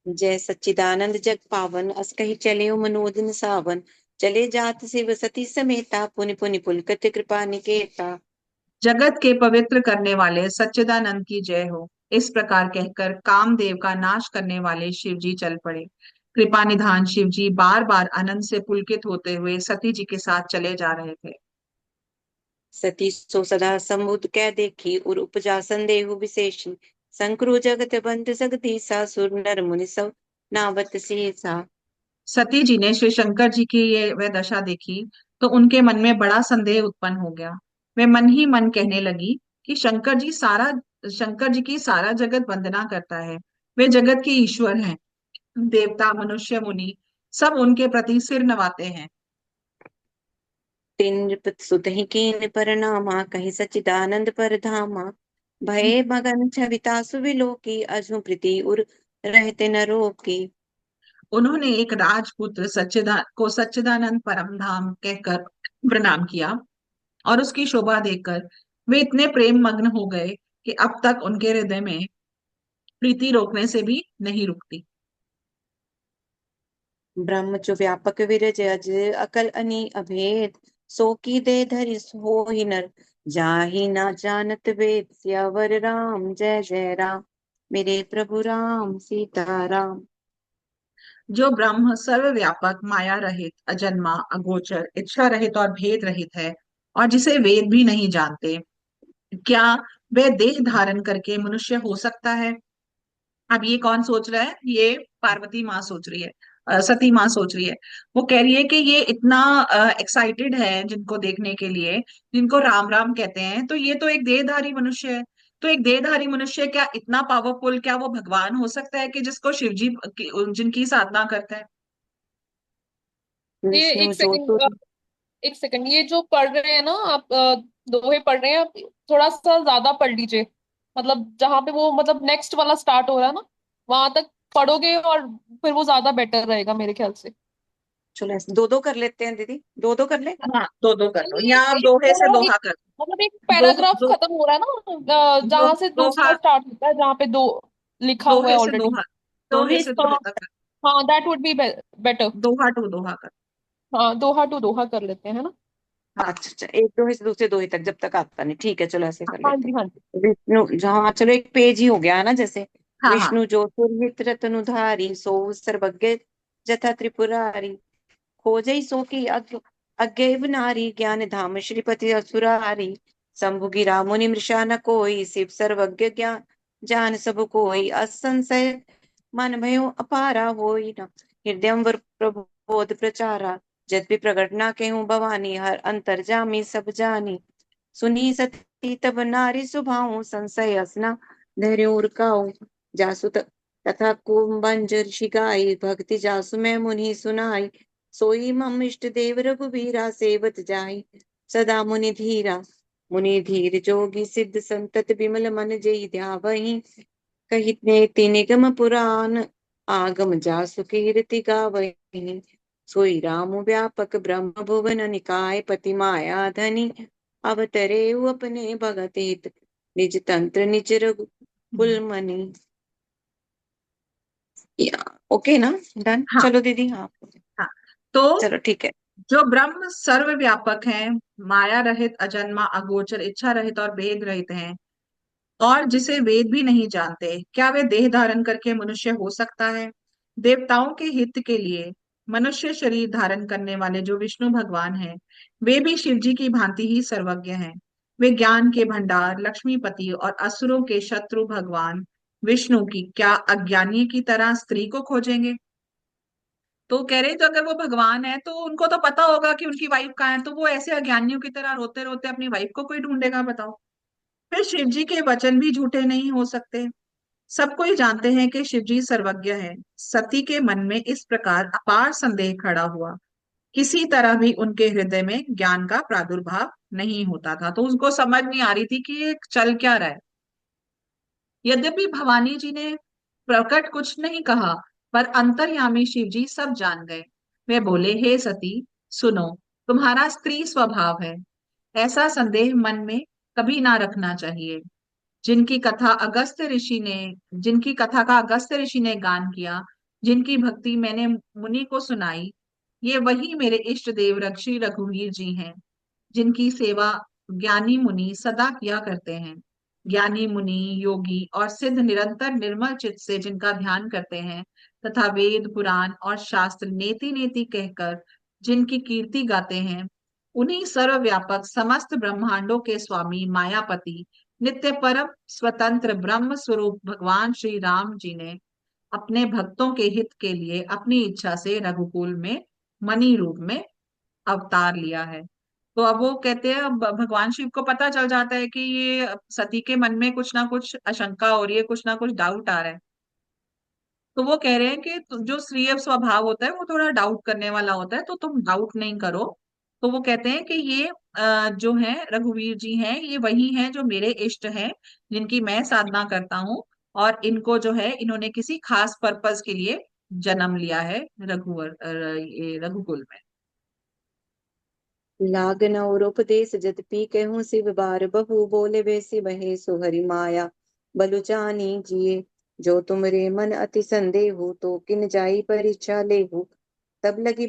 जय सच्चिदानंद जग पावन, अस कहि चले मनोदिन सावन। चले जात शिव सती समेता, पुनि पुनि पुलकत कृपा निकेता। जगत के पवित्र करने वाले सच्चिदानंद की जय हो। इस प्रकार कहकर कामदेव का नाश करने वाले शिव जी चल पड़े। कृपा निधान शिव जी बार बार आनंद से पुलकित होते हुए सती जी के साथ चले जा रहे थे। सती सो सदा समुद कै देखी, उर उपजा संदेहु विशेषी। संकरु जगत बंद जगदीसा, सुर नर मुनि सब नावत सीसा। सती जी ने श्री शंकर जी की ये वह दशा देखी, तो उनके मन में बड़ा संदेह उत्पन्न हो गया। वे मन ही मन कहने लगी कि शंकर जी की सारा जगत वंदना करता है। वे जगत के ईश्वर हैं। देवता, मनुष्य, मुनि सब उनके प्रति सिर नवाते हैं। तीन नृपत सुत ही कीन परनामा, कहीं सच्चिदानंद पर धामा। भय मगन छविता सुविलोकी, अजु प्रीति उर रहते न रोकी। उन्होंने एक राजपुत्र सच्चिदानंद परम धाम कहकर प्रणाम किया, और उसकी शोभा देखकर वे इतने प्रेम मग्न हो गए कि अब तक उनके हृदय में प्रीति रोकने से भी नहीं रुकती। ब्रह्म जो व्यापक विरज अज अकल अनी अभेद, सो की दे धरि हो ही नर, जाहि ना जानत वेद। सियावर राम जय जय राम, मेरे प्रभु राम सीताराम। जो ब्रह्म सर्वव्यापक, माया रहित, अजन्मा, अगोचर, इच्छा रहित और भेद रहित है, और जिसे वेद भी नहीं जानते, क्या वह देह धारण करके मनुष्य हो सकता है? अब ये कौन सोच रहा है? ये पार्वती माँ सोच रही है, सती माँ सोच रही है। वो कह रही है कि ये इतना एक्साइटेड है जिनको देखने के लिए, जिनको राम राम कहते हैं, तो ये तो एक देहधारी मनुष्य है। तो एक देहधारी मनुष्य क्या इतना पावरफुल, क्या वो भगवान हो सकता है कि जिसको शिवजी जिनकी साधना करता है? ये विष्णु एक जो सेकंड, तो एक सेकंड, ये जो पढ़ रहे हैं ना आप, दोहे पढ़ रहे हैं आप, थोड़ा सा ज्यादा पढ़ लीजिए। मतलब जहां पे वो मतलब नेक्स्ट वाला स्टार्ट हो रहा है ना, वहां तक पढ़ोगे और फिर वो ज्यादा बेटर रहेगा मेरे ख्याल से। चलो ऐसे दो दो कर लेते हैं दीदी, दो दो कर ले। हाँ, दो दो कर लो, नहीं, या आप एक दोहे से पूरा एक दोहा कर मतलब एक दो। पैराग्राफ दो खत्म हो रहा है ना, दो जहां से दोहा, दूसरा स्टार्ट होता है, जहाँ पे दो लिखा हुआ है दोहे से ऑलरेडी। दोहा, दोहे दोहे से हाँ, दोहे तक कर। हाँ, दैट वुड बी बेटर। दोहा टू दोहा कर। हाँ, दोहा टू दोहा कर लेते हैं, है ना। हाँ अच्छा अच्छा, एक दोहे से दूसरे दोहे तक जब तक आता नहीं, ठीक है चलो ऐसे कर हाँ लेते जी, हाँ जी। हैं। विष्णु जहाँ, चलो एक पेज ही हो गया है ना जैसे। हाँ हाँ। विष्णु जो सुरहित रतनुधारी, सो सर्वज्ञ जथा त्रिपुरारी, खोजई सो की अज्ञेय नारी, ज्ञान धाम श्रीपति असुरारी। शंभु गिरा मुनि मृषा न कोई, शिव सर्वज्ञ ज्ञान जान सब कोई। असंशय मन भयो अपारा होई न, हृदय वर प्रबोध प्रचारा। जद भी प्रगट ना केहू भवानी, हर अंतर जामी सब जानी। सुनी सती तब नारी सुभाऊ, संशय असना धैर्य उरकाऊ। जासु तथा कुंभंज ऋषि गाई, भक्ति जासु मैं मुनि सुनाई। सोई मम इष्ट देव रघुबीरा, सेवत जाई सदा मुनि धीरा। मुनि धीर जोगी सिद्ध संतत, विमल मन जेहि ध्यावहि। कहिते निगम पुराण, आगम जासु कीर्ति गावहि। सोई राम व्यापक, ब्रह्म भुवन निकाय, पति माया धनी। अवतरे अपने भगत हित, निज तंत्र निज रघुकुल मनि। ओके ना, डन, हाँ चलो दीदी हाँ। हाँ। तो चलो ठीक है। जो ब्रह्म सर्वव्यापक है, माया रहित, अजन्मा, अगोचर, इच्छा रहित और भेद रहित हैं, और जिसे वेद भी नहीं जानते, क्या वे देह धारण करके मनुष्य हो सकता है? देवताओं के हित के लिए मनुष्य शरीर धारण करने वाले जो विष्णु भगवान हैं, वे भी शिव जी की भांति ही सर्वज्ञ हैं। वे ज्ञान के भंडार, लक्ष्मीपति और असुरों के शत्रु भगवान विष्णु की क्या अज्ञानी की तरह स्त्री को खोजेंगे? तो कह रहे, तो अगर वो भगवान है तो उनको तो पता होगा कि उनकी वाइफ कहाँ है, तो वो ऐसे अज्ञानियों की तरह रोते रोते अपनी वाइफ को कोई ढूंढेगा? बताओ। फिर शिव जी के वचन भी झूठे नहीं हो सकते। सब कोई जानते हैं कि शिव जी सर्वज्ञ है। सती के मन में इस प्रकार अपार संदेह खड़ा हुआ, किसी तरह भी उनके हृदय में ज्ञान का प्रादुर्भाव नहीं होता था। तो उसको समझ नहीं आ रही थी कि ये चल क्या रहा है। यद्यपि भवानी जी ने प्रकट कुछ नहीं कहा, पर अंतर्यामी शिव जी सब जान गए। वे बोले, हे सती, सुनो, तुम्हारा स्त्री स्वभाव है, ऐसा संदेह मन में कभी ना रखना चाहिए। जिनकी कथा अगस्त्य ऋषि ने जिनकी कथा का अगस्त्य ऋषि ने गान किया, जिनकी भक्ति मैंने मुनि को सुनाई, ये वही मेरे इष्ट देव ऋषि रघुवीर जी हैं, जिनकी सेवा ज्ञानी मुनि सदा किया करते हैं। ज्ञानी मुनि, योगी और सिद्ध निरंतर निर्मल चित्त से जिनका ध्यान करते हैं, तथा वेद पुराण और शास्त्र नेति नेति कहकर जिनकी कीर्ति गाते हैं, उन्हीं सर्वव्यापक समस्त ब्रह्मांडों के स्वामी मायापति नित्य परम स्वतंत्र ब्रह्म स्वरूप भगवान श्री राम जी ने अपने भक्तों के हित के लिए अपनी इच्छा से रघुकुल में मणि रूप में अवतार लिया है। तो अब वो कहते हैं, अब भगवान शिव को पता चल जाता है कि ये सती के मन में कुछ ना कुछ आशंका हो रही है, कुछ ना कुछ डाउट आ रहा है। तो वो कह रहे हैं कि जो स्त्रीय स्वभाव होता है वो थोड़ा डाउट करने वाला होता है, तो तुम डाउट नहीं करो। तो वो कहते हैं कि ये जो है रघुवीर जी हैं, ये वही हैं जो मेरे इष्ट हैं, जिनकी मैं साधना करता हूँ। और इनको जो है, इन्होंने किसी खास पर्पस के लिए जन्म लिया है ये रघुकुल में। लागन और उपदेश जतपि कहूँ शिव बार बहु बोले वैसी बहे सो हरि माया बलु जानी जिए जो तुमरे मन अति संदेह हो तो किन जाई परीक्षा लेहु तब लगी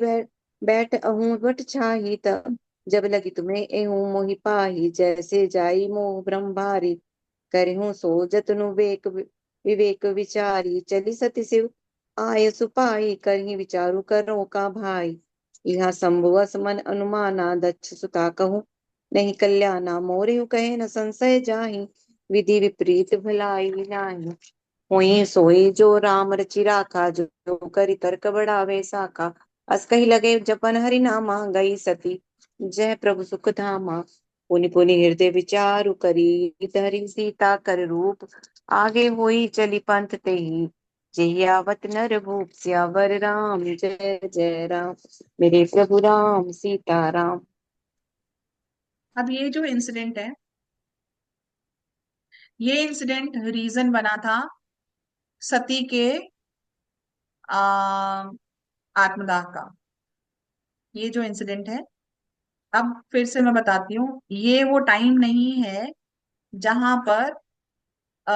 बैठ अहूँ बट छाही तब जब लगी तुम्हें एहूँ मोहि पाही जैसे जाई मोह ब्रह्म भारी करहूँ सो जतनु विवेक विचारी चली सती शिव आय सुपाई करही विचारु करो का भाई यह संभवस मन अनुमाना दक्ष सुता कहूँ नहीं कल्याणा मोरे कहे न संशय जाहि विधि विपरीत भलाई नाही हुई सोई जो राम रचि राखा जो करि तर्क बढ़ावे साखा अस कही लगे जपन हरि नामा गई सती जय प्रभु सुख धामा पुनि पुनि हृदय विचारु करी धरि सीता कर रूप आगे हुई चली पंथ ते ही जहियावत नर भूप सियावर राम जय जय राम मेरे प्रभु राम सीता राम। अब ये जो इंसिडेंट है, ये इंसिडेंट रीजन बना था सती के आ, आत्मदाह का। ये जो इंसिडेंट है, अब फिर से मैं बताती हूँ, ये वो टाइम नहीं है जहां पर आ,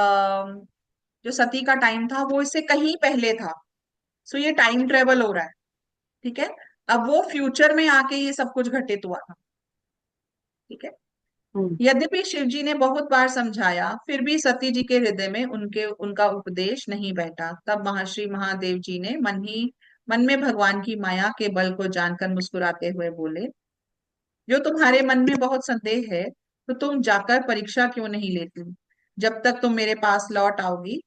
जो सती का टाइम था वो इससे कहीं पहले था। सो ये टाइम ट्रेवल हो रहा है, ठीक है। अब वो फ्यूचर में आके ये सब कुछ घटित हुआ था, ठीक है। हम्म। यद्यपि शिव जी ने बहुत बार समझाया, फिर भी सती जी के हृदय में उनका उपदेश नहीं बैठा। तब महर्षि महादेव जी ने मन में भगवान की माया के बल को जानकर मुस्कुराते हुए बोले, जो तुम्हारे मन में बहुत संदेह है तो तुम जाकर परीक्षा क्यों नहीं लेती? जब तक तुम मेरे पास लौट आओगी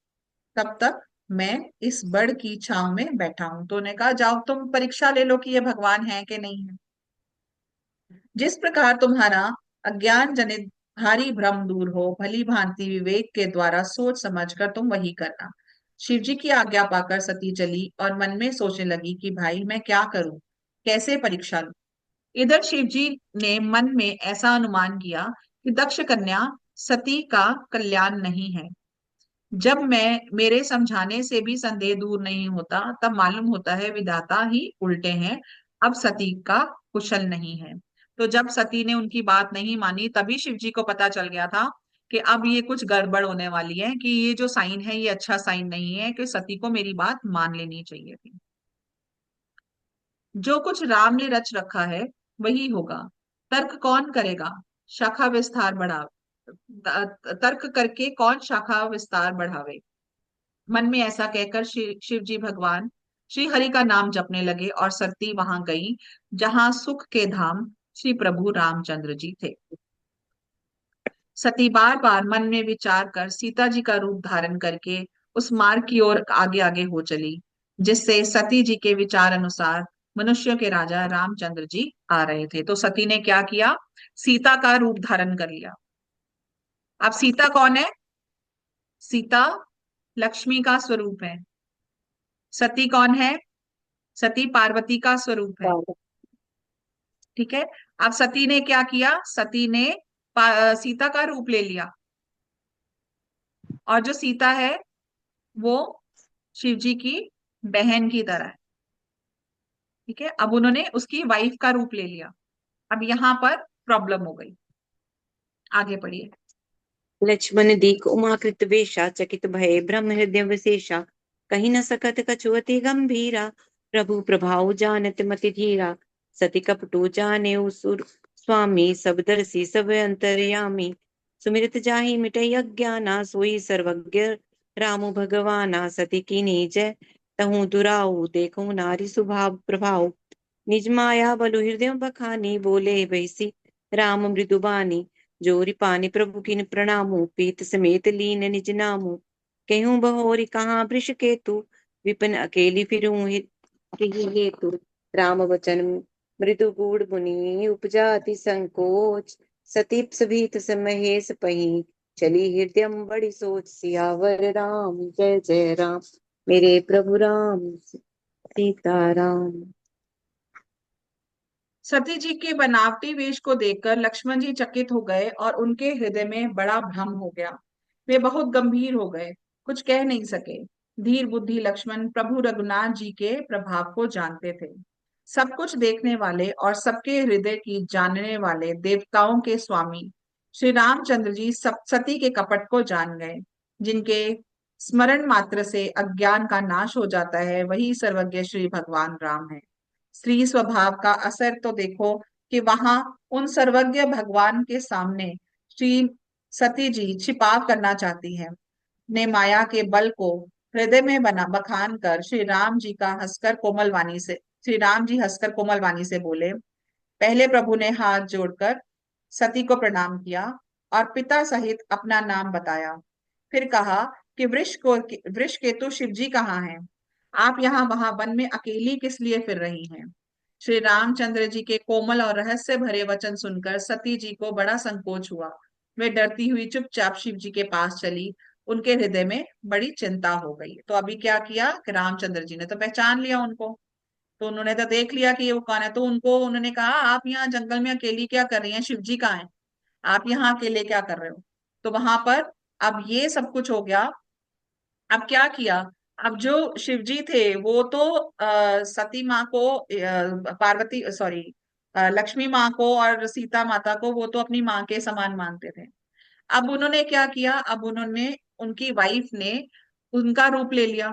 तब तक मैं इस बड़ की छांव में बैठा हूं। तो उन्होंने कहा, जाओ तुम परीक्षा ले लो कि ये भगवान है कि नहीं है। जिस प्रकार तुम्हारा अज्ञान जनित भारी भ्रम दूर हो, भली भांति विवेक के द्वारा सोच समझकर तुम वही करना। शिव जी की आज्ञा पाकर सती चली और मन में सोचने लगी कि भाई मैं क्या करूं, कैसे परीक्षा लूं। इधर शिव जी ने मन में ऐसा अनुमान किया कि दक्ष कन्या सती का कल्याण नहीं है। जब मैं मेरे समझाने से भी संदेह दूर नहीं होता, तब मालूम होता है विधाता ही उल्टे हैं, अब सती का कुशल नहीं है। तो जब सती ने उनकी बात नहीं मानी, तभी शिव जी को पता चल गया था कि अब ये कुछ गड़बड़ होने वाली है, कि ये जो साइन है ये अच्छा साइन नहीं है, कि सती को मेरी बात मान लेनी चाहिए थी। जो कुछ राम ने रच रखा है वही होगा, तर्क कौन करेगा, शाखा विस्तार बढ़ावे, तर्क करके कौन शाखा विस्तार बढ़ावे। मन में ऐसा कहकर शिव जी भगवान श्री हरि का नाम जपने लगे और सती वहां गई जहां सुख के धाम श्री प्रभु रामचंद्र जी थे। सती बार बार मन में विचार कर सीता जी का रूप धारण करके उस मार्ग की ओर आगे आगे हो चली, जिससे सती जी के विचार अनुसार मनुष्यों के राजा रामचंद्र जी आ रहे थे। तो सती ने क्या किया, सीता का रूप धारण कर लिया। अब सीता कौन है? सीता लक्ष्मी का स्वरूप है। सती कौन है? सती पार्वती का स्वरूप है, ठीक है। अब सती ने क्या किया, सती ने सीता का रूप ले लिया, और जो सीता है वो शिव जी की बहन की तरह है, ठीक है। अब उन्होंने उसकी वाइफ का रूप ले लिया। अब यहां पर प्रॉब्लम हो गई, आगे पढ़िए। लक्ष्मण दीख उमाकृत वेशा चकित भय ब्रह्म हृदय विशेषा कहीं न सकत कछुअति गंभीरा प्रभु प्रभाव जानत मति धीरा सती कपटु जाने सुर स्वामी सब दर्शी सब अंतर्यामी सुमिरत जाहि मिटई अज्ञाना सोई सर्वज्ञ रामु भगवाना सती की जय तहु दुराऊ देखो नारी स्वभाव प्रभाव निज माया बलु हृदय बखानी बोले वैसी राम मृदुबानी जोरी पानी प्रभु किन प्रणामु पीत समेत लीन निज नामु कहूँ बहोरी कहाँ वृष केतु विपिन अकेली फिरूं हेतु राम वचन मृदु गूढ़ मुनि उपजा अति संकोच सतीप सभीत महेश पही चली हृदय बड़ी सोच सियावर राम जय जय राम मेरे प्रभु राम सीता राम। सती जी के बनावटी वेश को देखकर लक्ष्मण जी चकित हो गए और उनके हृदय में बड़ा भ्रम हो गया। वे बहुत गंभीर हो गए, कुछ कह नहीं सके। धीर बुद्धि लक्ष्मण प्रभु रघुनाथ जी के प्रभाव को जानते थे। सब कुछ देखने वाले और सबके हृदय की जानने वाले देवताओं के स्वामी श्री रामचंद्र जी सब सती के कपट को जान गए। जिनके स्मरण मात्र से अज्ञान का नाश हो जाता है, वही सर्वज्ञ श्री भगवान राम है। स्त्री स्वभाव का असर तो देखो कि वहां उन सर्वज्ञ भगवान के सामने श्री सती जी छिपाव करना चाहती है। ने माया के बल को हृदय में बना बखान कर श्री राम जी हंसकर कोमल वाणी से बोले। पहले प्रभु ने हाथ जोड़कर सती को प्रणाम किया और पिता सहित अपना नाम बताया। फिर कहा कि वृष केतु शिव जी कहाँ हैं? आप यहाँ वहां वन में अकेली किस लिए फिर रही हैं? श्री रामचंद्र जी के कोमल और रहस्य भरे वचन सुनकर सती जी को बड़ा संकोच हुआ। वे डरती हुई चुपचाप शिव जी के पास चली। उनके हृदय में बड़ी चिंता हो गई। तो अभी क्या किया कि रामचंद्र जी ने तो पहचान लिया उनको, तो उन्होंने तो देख लिया कि ये वो कौन है। तो उनको उन्होंने कहा, आप यहाँ जंगल में अकेली क्या कर रही हैं? शिव जी कहाँ हैं? आप यहाँ अकेले क्या कर रहे हो? तो वहां पर अब ये सब कुछ हो गया। अब क्या किया? अब जो शिव जी थे वो तो सती माँ को पार्वती सॉरी लक्ष्मी माँ को और सीता माता को वो तो अपनी माँ के समान मानते थे। अब उन्होंने क्या किया? अब उन्होंने उनकी वाइफ ने उनका रूप ले लिया।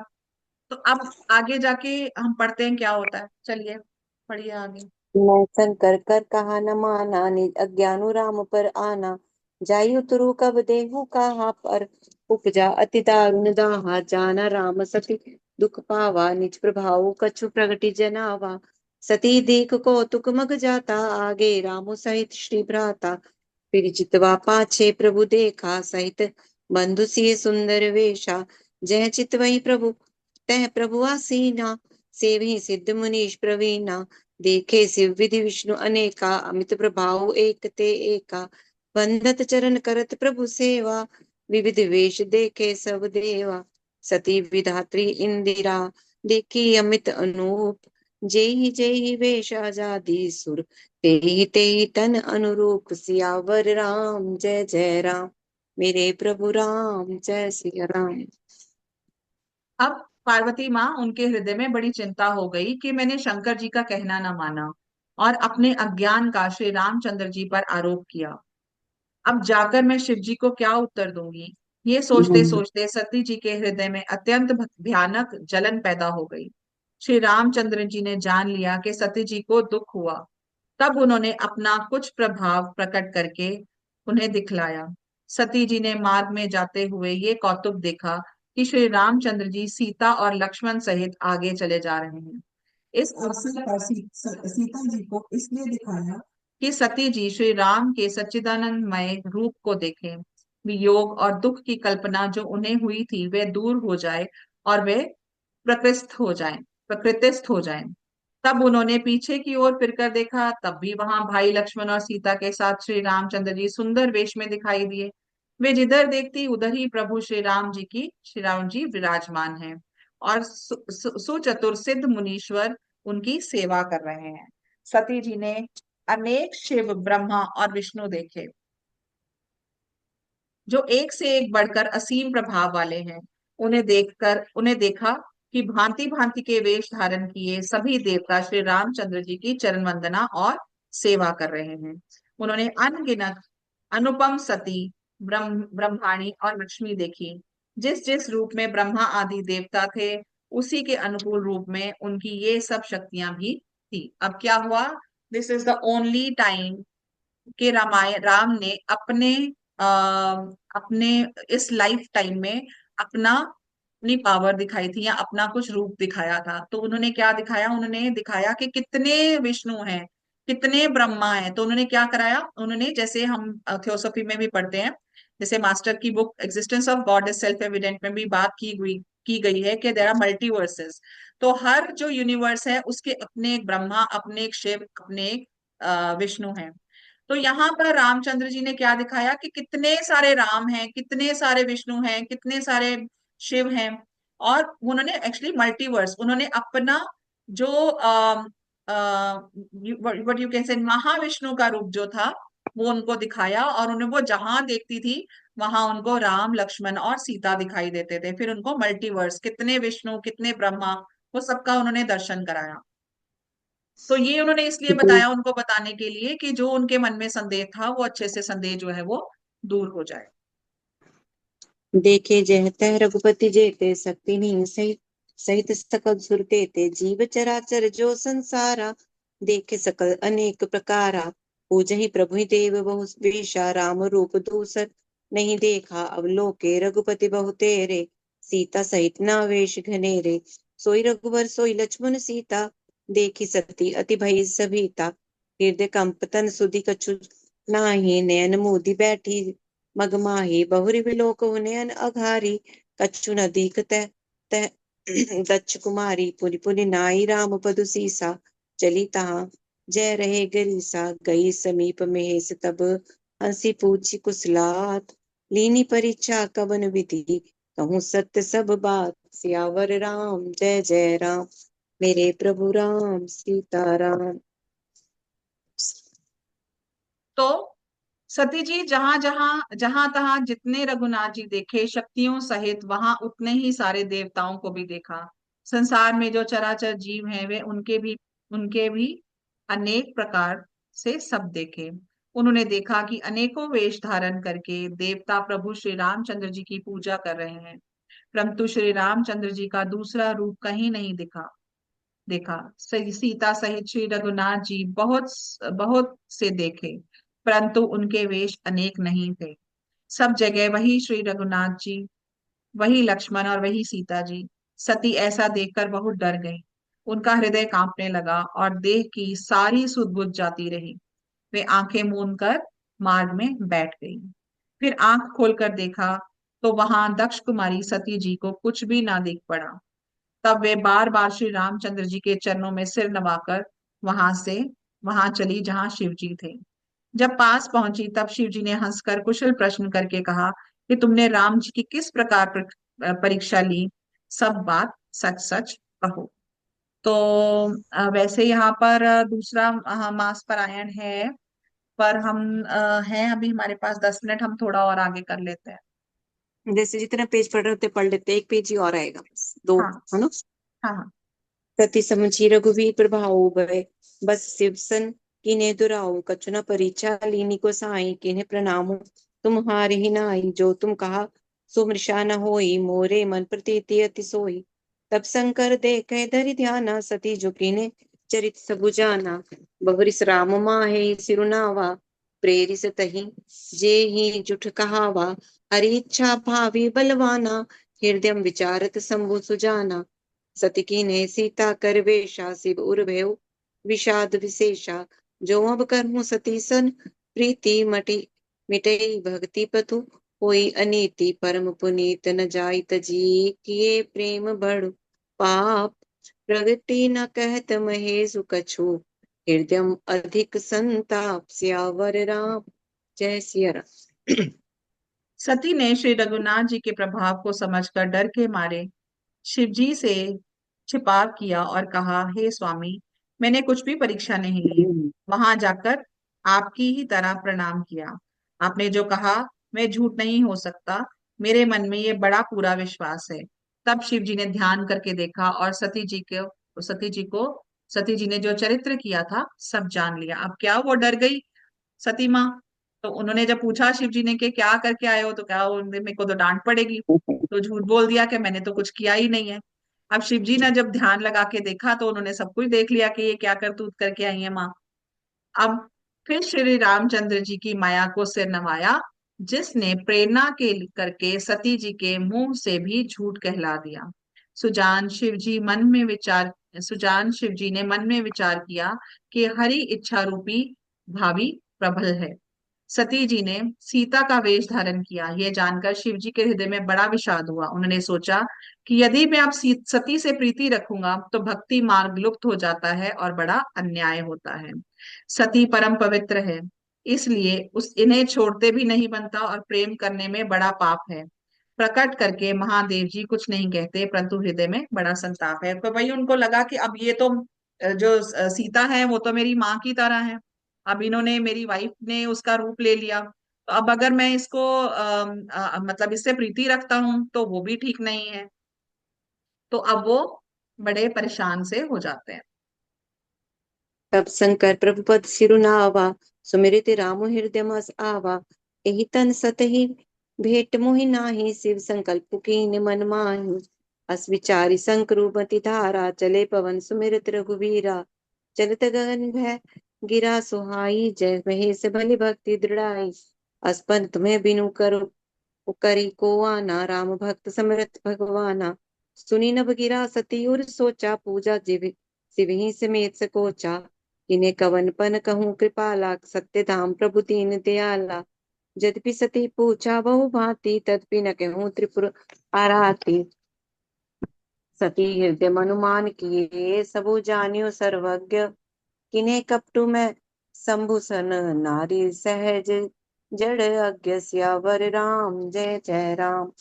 तो अब आगे जाके हम पढ़ते हैं क्या होता है। चलिए पढ़िए आगे। मैं शंकर कर कहा न माना, निज अज्ञानु राम पर आना। जाई उतरू कब देहु कहा, पर उपजा अति दारुण दाहा। जाना राम सती दुख पावा, निज प्रभाव कछु प्रगति जनावा। सती देख कौतुक मग जाता, आगे रामो सहित श्री भ्राता। फिर चितवा पाछे प्रभु देखा, सहित बंधु सिय सुंदर वेशा। जय चित वही प्रभु तह प्रभु आसीना, सेवहि सिद्ध मुनीश प्रवीणा। देखे शिव विधि विष्णु अनेका, अमित प्रभाव एक ते एका। बंधत चरण करत प्रभु सेवा, विविध वेश देखे सब देवा। सती विधात्री इंदिरा, देखी अमित अनूप। जेहि वेश आजादी सुर, तेहि तन अनुरूप। सियावर राम जय जय राम, मेरे प्रभु राम जय सिया राम। अब पार्वती माँ उनके हृदय में बड़ी चिंता हो गई कि मैंने शंकर जी का कहना न माना और अपने अज्ञान का श्री रामचंद्र जी पर आरोप किया। अब जाकर मैं शिव जी को क्या उत्तर दूंगी? ये सोचते सोचते सती जी के हृदय में अत्यंत भयानक जलन पैदा हो गई। श्री रामचंद्र जी ने जान लिया कि सती जी को दुख हुआ। तब उन्होंने अपना कुछ प्रभाव प्रकट करके उन्हें दिखलाया। सती जी ने मार्ग में जाते हुए ये कौतुक देखा कि श्री रामचंद्र जी सीता और लक्ष्मण सहित आगे चले जा रहे हैं। इस अवसर पर सीता जी को इसलिए दिखाया कि सती जी श्री राम के सच्चिदानंदमय रूप को देखें। वियोग और दुख की कल्पना जो उन्हें हुई थी वे दूर हो जाए और वे प्रकृतिस्थ हो जाएं। तब उन्होंने पीछे की ओर फिरकर देखा, तब भी वहां भाई लक्ष्मण और सीता के साथ श्री रामचंद्र जी सुंदर वेश में दिखाई दिए। वे जिधर देखती उधर ही प्रभु श्री राम जी विराजमान हैं और सुचतुर सिद्ध मुनीश्वर उनकी सेवा कर रहे हैं। सती जी ने अनेक शिव ब्रह्मा और विष्णु देखे जो एक से एक बढ़कर असीम प्रभाव वाले हैं। उन्हें देखा कि भांति भांति के वेश धारण किए सभी देवता श्री रामचंद्र जी की चरण वंदना और सेवा कर रहे हैं। उन्होंने अनगिनत अनुपम सती ब्रह्माणी और लक्ष्मी देखी। जिस जिस रूप में ब्रह्मा आदि देवता थे उसी के अनुकूल रूप में उनकी ये सब शक्तियां भी थी। अब क्या हुआ? This is the only time कि राम ने आ, अपने इस लाइफ टाइम में अपनी पावर दिखाई थी या अपना कुछ रूप दिखाया था। तो उन्होंने क्या दिखाया? उन्होंने दिखाया कि कितने विष्णु हैं, कितने ब्रह्मा हैं। तो उन्होंने क्या कराया? उन्होंने, जैसे हम थियोसॉफी में भी पढ़ते हैं, जैसे मास्टर की book existence of God is self evident में भी बात की गई है कि देयर आर मल्टीवर्सेस। तो हर जो यूनिवर्स है उसके अपने एक ब्रह्मा, अपने एक शिव, अपने एक विष्णु हैं। तो यहाँ पर रामचंद्र जी ने क्या दिखाया कि कितने सारे राम हैं, कितने सारे विष्णु हैं, कितने सारे शिव हैं। और उन्होंने एक्चुअली मल्टीवर्स, उन्होंने अपना जो what you can say Mahavishnu का रूप जो था वो उनको दिखाया और उन्हें वो जहां देखती थी वहां उनको राम लक्ष्मण और सीता दिखाई देते थे। फिर उनको मल्टीवर्स, कितने विष्णु कितने ब्रह्मा, वो सबका उन्होंने दर्शन कराया। तो ये उन्होंने इसलिए बताया उनको बताने के लिए कि जो उनके मन में संदेह था वो अच्छे से संदेह जो है वो दूर हो जाए। देखे जहते रघुपति जेते शक्ति नहीं सहित सहित सकल सुर तेते जीव चराचर जो संसारा देखे सकल अनेक प्रकारा पूजहि प्रभु ही देव बहु वेशा राम रूप दूसर नहीं देखा अवलोके रघुपति बहु तेरे सीता सहित नावेश घनेरे सोई रघुवर सोई लक्ष्मण सीता देखी सती अति भय सभीता हृदय कंपतन सुधि कछु नाही नयन मोदी बैठी मगमाही बहुरी विलोक नयन अघारी कछु न दीख तह तह दक्ष कुमारी पुनि पुनि नाई राम पदु सीसा चली तहाँ जय रहे गरीसा गई समीप महेश तब हंसी पूछी कुशलात लीनी परीक्षा कवन विधि कहूँ सत्य सब बात सियावर राम जय जय राम मेरे प्रभु राम सीताराम। तो सती जी जहां तहां जितने रघुनाथ जी देखे शक्तियों सहित वहां उतने ही सारे देवताओं को भी देखा। संसार में जो चराचर जीव हैं वे उनके भी अनेक प्रकार से सब देखे। उन्होंने देखा कि अनेकों वेश धारण करके देवता प्रभु श्री रामचंद्र जी की पूजा कर रहे हैं, परंतु श्री रामचंद्र जी का दूसरा रूप कहीं नहीं दिखा। देखा सीता सहित श्री रघुनाथ जी बहुत बहुत से देखे, परंतु उनके वेश अनेक नहीं थे। सब जगह वही श्री रघुनाथ जी, वही लक्ष्मण और वही सीता जी। सती ऐसा देखकर बहुत डर गई। उनका हृदय कांपने लगा और देह की सारी सुध बुझ जाती रही। वे आंखें मूंद कर मार्ग में बैठ गई। फिर आंख खोलकर देखा तो वहां दक्ष कुमारी सती जी को कुछ भी ना दिख पड़ा। तब वे बार बार श्री रामचंद्र जी के चरणों में सिर नवाकर वहां से वहां चली जहां शिव जी थे। जब पास पहुंची तब शिव जी ने हंसकर कुशल प्रश्न करके कहा कि तुमने राम जी की किस प्रकार परीक्षा ली, सब बात सच सच कहो। तो वैसे यहाँ पर दूसरा मास पारायण है, पर हम हैं अभी हमारे पास 10 मिनट, हम थोड़ा और आगे कर लेते हैं। जैसे जितना पेज पढ़ रहे होते पढ़ लेते, एक पेज ही और आएगा, बस दो हाँ है ना। हाँ हाँ। प्रति समझी रघुवीर प्रभाव भय बस शिवसन किन्हें दुराऊ कछु न परीक्षा लीनी को साई किन्हें प्रणाम तुम्हारे ही नाई जो तुम कहा सुमृषा न होई मोरे मन प्रतीति अति सोई तब शंकर देखे धरि ध्याना सती जो किन्हें चरित सबु जाना बहुरिस राम माहे सिरुनावा प्रेरिस तही जे ही जुठ कहावा हरि इच्छा भावी बलवाना हृदय विचारत शंभु सुजाना सती कीन्हे सीता कर वेशा शिव उर्भेव विषाद विशेषा जो अब करहूं सती सन प्रीति मटि मिटई भक्ति पथु होई अनीति परम पुनीत न जाई तजी किए प्रेम बड़ पाप प्रगति न कहत महेशु कछु हृदय अधिक संताप सियावर राम जय सिया राम। सती ने श्री रघुनाथ जी के प्रभाव को समझकर डर के मारे शिव जी से छिपाव किया और कहा, हे स्वामी, मैंने कुछ भी परीक्षा नहीं ली, वहां जाकर आपकी ही तरह प्रणाम किया। आपने जो कहा मैं झूठ नहीं हो सकता, मेरे मन में ये बड़ा पूरा विश्वास है। तब शिव जी ने ध्यान करके देखा और सती जी ने जो चरित्र किया था सब जान लिया। अब क्या वो डर गई सती माँ? तो उन्होंने जब पूछा शिव जी ने कि क्या करके आए हो, तो क्या मेरे को तो डांट पड़ेगी, तो झूठ बोल दिया कि मैंने तो कुछ किया ही नहीं है। अब शिव जी ने जब ध्यान लगा के देखा तो उन्होंने सब कुछ देख लिया कि ये क्या करतूत करके आई है माँ। अब फिर श्री रामचंद्र जी की माया को सिर नवाया, जिसने प्रेरणा के करके सती जी के मुंह से भी झूठ कहला दिया। सुजान शिव जी ने मन में विचार किया कि हरि इच्छा रूपी भावी प्रबल है। सती जी ने सीता का वेश धारण किया। यह जानकर शिव जी के हृदय में बड़ा विषाद हुआ। उन्होंने सोचा कि यदि मैं अब सती से प्रीति रखूंगा तो भक्ति मार्ग लुप्त हो जाता है और बड़ा अन्याय होता है। सती परम पवित्र है, इसलिए उस इन्हें छोड़ते भी नहीं बनता और प्रेम करने में बड़ा पाप है। प्रकट करके महादेव जी कुछ नहीं कहते, परंतु हृदय में बड़ा संताप है। तो भाई उनको लगा कि अब ये तो जो सीता है वो तो मेरी माँ की तरह है, अब इन्होंने मेरी वाइफ ने उसका रूप ले लिया, तो अब अगर मैं इसको मतलब इससे प्रीति रखता हूं तो वो भी ठीक नहीं है। तो अब वो बड़े परेशान से हो जाते हैं। तब शंकर प्रभु पद सिरुनावा, सुमिरित राम हृदय मस आवा। एहि तन सतहि भेंट मोहि नाही, शिव संकल्प कीन मन माही। अस विचारी संकरुमति धारा, चले पवन सुमिरत रघुवीरा। चलत गगन भय गिरा सुहाई, जय महेश भली भक्ति दृढ़ाई। अस पंत में बिनु करो करी को आना, राम भक्त समरथ भगवाना। सुनी नभ गिरा सती उर सोचा, पूजा जिव सिवहि समेत सकोचा। इन्हें कवन पन कहूँ कृपाला, सत्य धाम प्रभु दीन दयाला। यद्यपि सती पूछा बहु भांति, तदपि न कहूँ त्रिपुर आराती। सती हृदय मनुमान किए, सबु जानियो सर्वज्ञ। किन्हें कपटु में शंभुसन, नारी सहज जड़ अज्ञ। सियावर राम जय जय राम।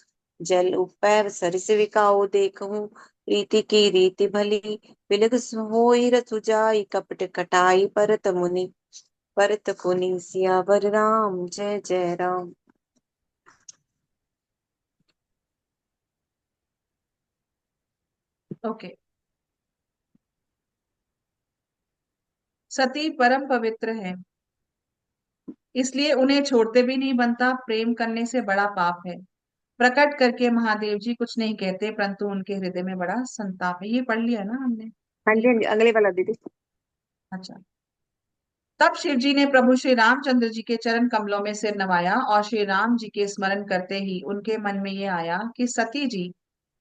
जल उपैव सरिस विकाओ, देखूं रीति की रीति भली। बिलग होई रसु जाई, कपट कटाई परत मुनि। परत पुनि सियावर राम जय जय राम। ओके। सती परम पवित्र है, इसलिए उन्हें छोड़ते भी नहीं बनता। प्रेम करने से बड़ा पाप है। प्रकट करके महादेव जी कुछ नहीं कहते, परंतु उनके हृदय में बड़ा संताप है। ये पढ़ लिया ना हमने? हाँ जी, हाँ जी, अगले वाला दीदी। अच्छा। तब शिव जी ने प्रभु श्री रामचंद्र जी के चरण कमलों में सिर नवाया और श्री राम जी के स्मरण करते ही उनके मन में ये आया कि सती जी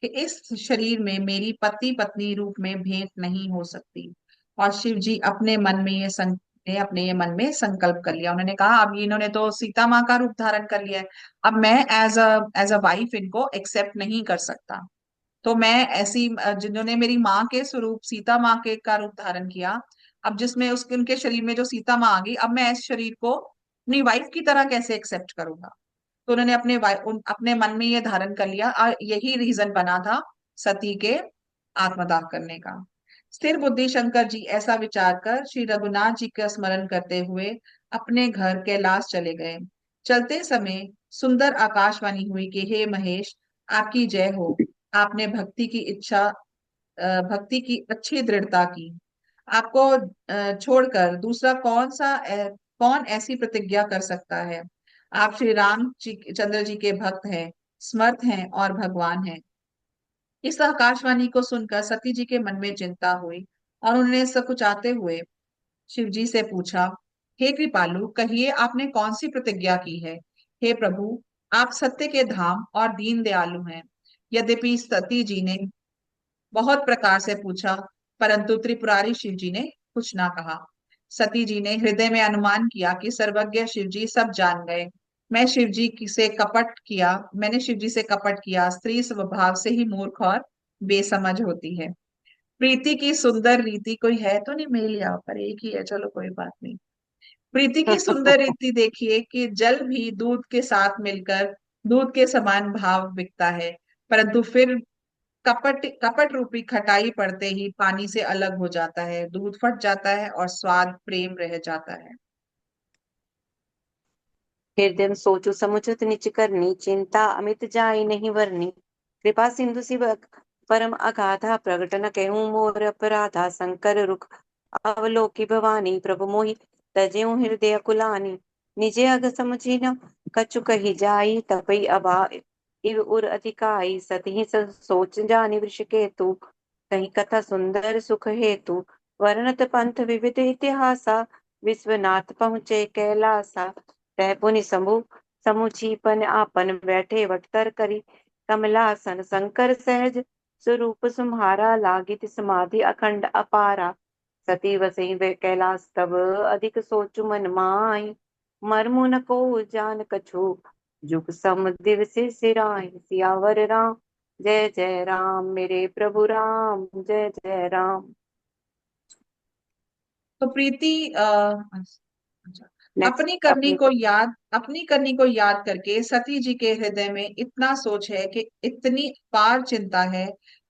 के इस शरीर में मेरी पति पत्नी रूप में भेंट नहीं हो सकती। और शिव जी अपने ये मन में संकल्प कर लिया। उन्होंने कहा अब इन्होंने तो सीता माँ का रूप धारण कर लिया है, अब मैं एज अ वाइफ इनको एक्सेप्ट नहीं कर सकता। तो मैं ऐसी जिन्होंने मेरी माँ के स्वरूप सीता माँ के का रूप धारण किया, अब जिसमें उसके उनके शरीर में जो सीता माँ आ गई, अब मैं इस शरीर को अपनी वाइफ की तरह कैसे एक्सेप्ट करूंगा। तो उन्होंने अपने मन में ये धारण कर लिया और यही रीजन बना था सती के आत्मदाह करने का। स्थिर बुद्धि शंकर जी ऐसा विचार कर श्री रघुनाथ जी का स्मरण करते हुए अपने घर कैलाश चले गए। चलते समय सुंदर आकाशवाणी हुई कि हे महेश, आपकी जय हो। आपने भक्ति की अच्छी दृढ़ता की। आपको छोड़कर दूसरा कौन ऐसी प्रतिज्ञा कर सकता है। आप श्री राम जी चंद्र जी के भक्त हैं, समर्थ हैं और भगवान हैं। इस आकाशवाणी को सुनकर सती जी के मन में चिंता हुई और उन्होंने सकुचाते हुए शिव जी से पूछा, हे कृपालु, कहिए आपने कौन सी प्रतिज्ञा की है। हे प्रभु, आप सत्य के धाम और दीन दयालु हैं। यद्यपि सती जी ने बहुत प्रकार से पूछा, परंतु त्रिपुरारी शिव जी ने कुछ ना कहा। सती जी ने हृदय में अनुमान किया कि सर्वज्ञ शिव जी सब जान गए। मैंने शिव जी से कपट किया। स्त्री स्वभाव से ही मूर्ख और बेसमझ होती है। प्रीति की सुंदर रीति कोई है तो नहीं, मेल यहाँ पर एक ही है, चलो कोई बात नहीं। प्रीति की सुंदर रीति देखिए कि जल भी दूध के साथ मिलकर दूध के समान भाव बिकता है, परंतु फिर कपट कपट रूपी खटाई पड़ते ही पानी से अलग हो जाता है, दूध फट जाता है और स्वाद प्रेम रह जाता है। हृदय सोचु समुचित निच करनी, चिंता अमित जाई नहीं वरनी। कृपा सिंधु शिव परम अगाधा, प्रगट न कहूँ मोर अपराधा। शंकर रुख अवलोकी भवानी, प्रभु मोहि तजेऊ हृदय कुलानी। निजे अग समुझी न कछु कही जाई, तपई अबा इव उर अधिकाई। सतहि सोच जानि वृष केतु, कही कथा सुंदर सुख हेतु। वर्णत पंथ विविध इतिहासा, विश्वनाथ पहुँचे कैलासा। तह पुनि समुचीपन आपन, बैठे वटकर करी कमलासन। शंकर सहज स्वरूप तुम्हारा, लागित समाधि अखंड अपारा। सती वसई वे कैलाश तब, अधिक सोचु मन माहि। मर्मु न को जान कछु, जुग सम दिवस सिराहि। सियावर राम जय जय राम, मेरे प्रभु राम जय जय राम। तो प्रीति नेक्स्ट अपनी को। अपनी करनी को याद करके सती जी के हृदय में इतना सोच है कि इतनी पार चिंता है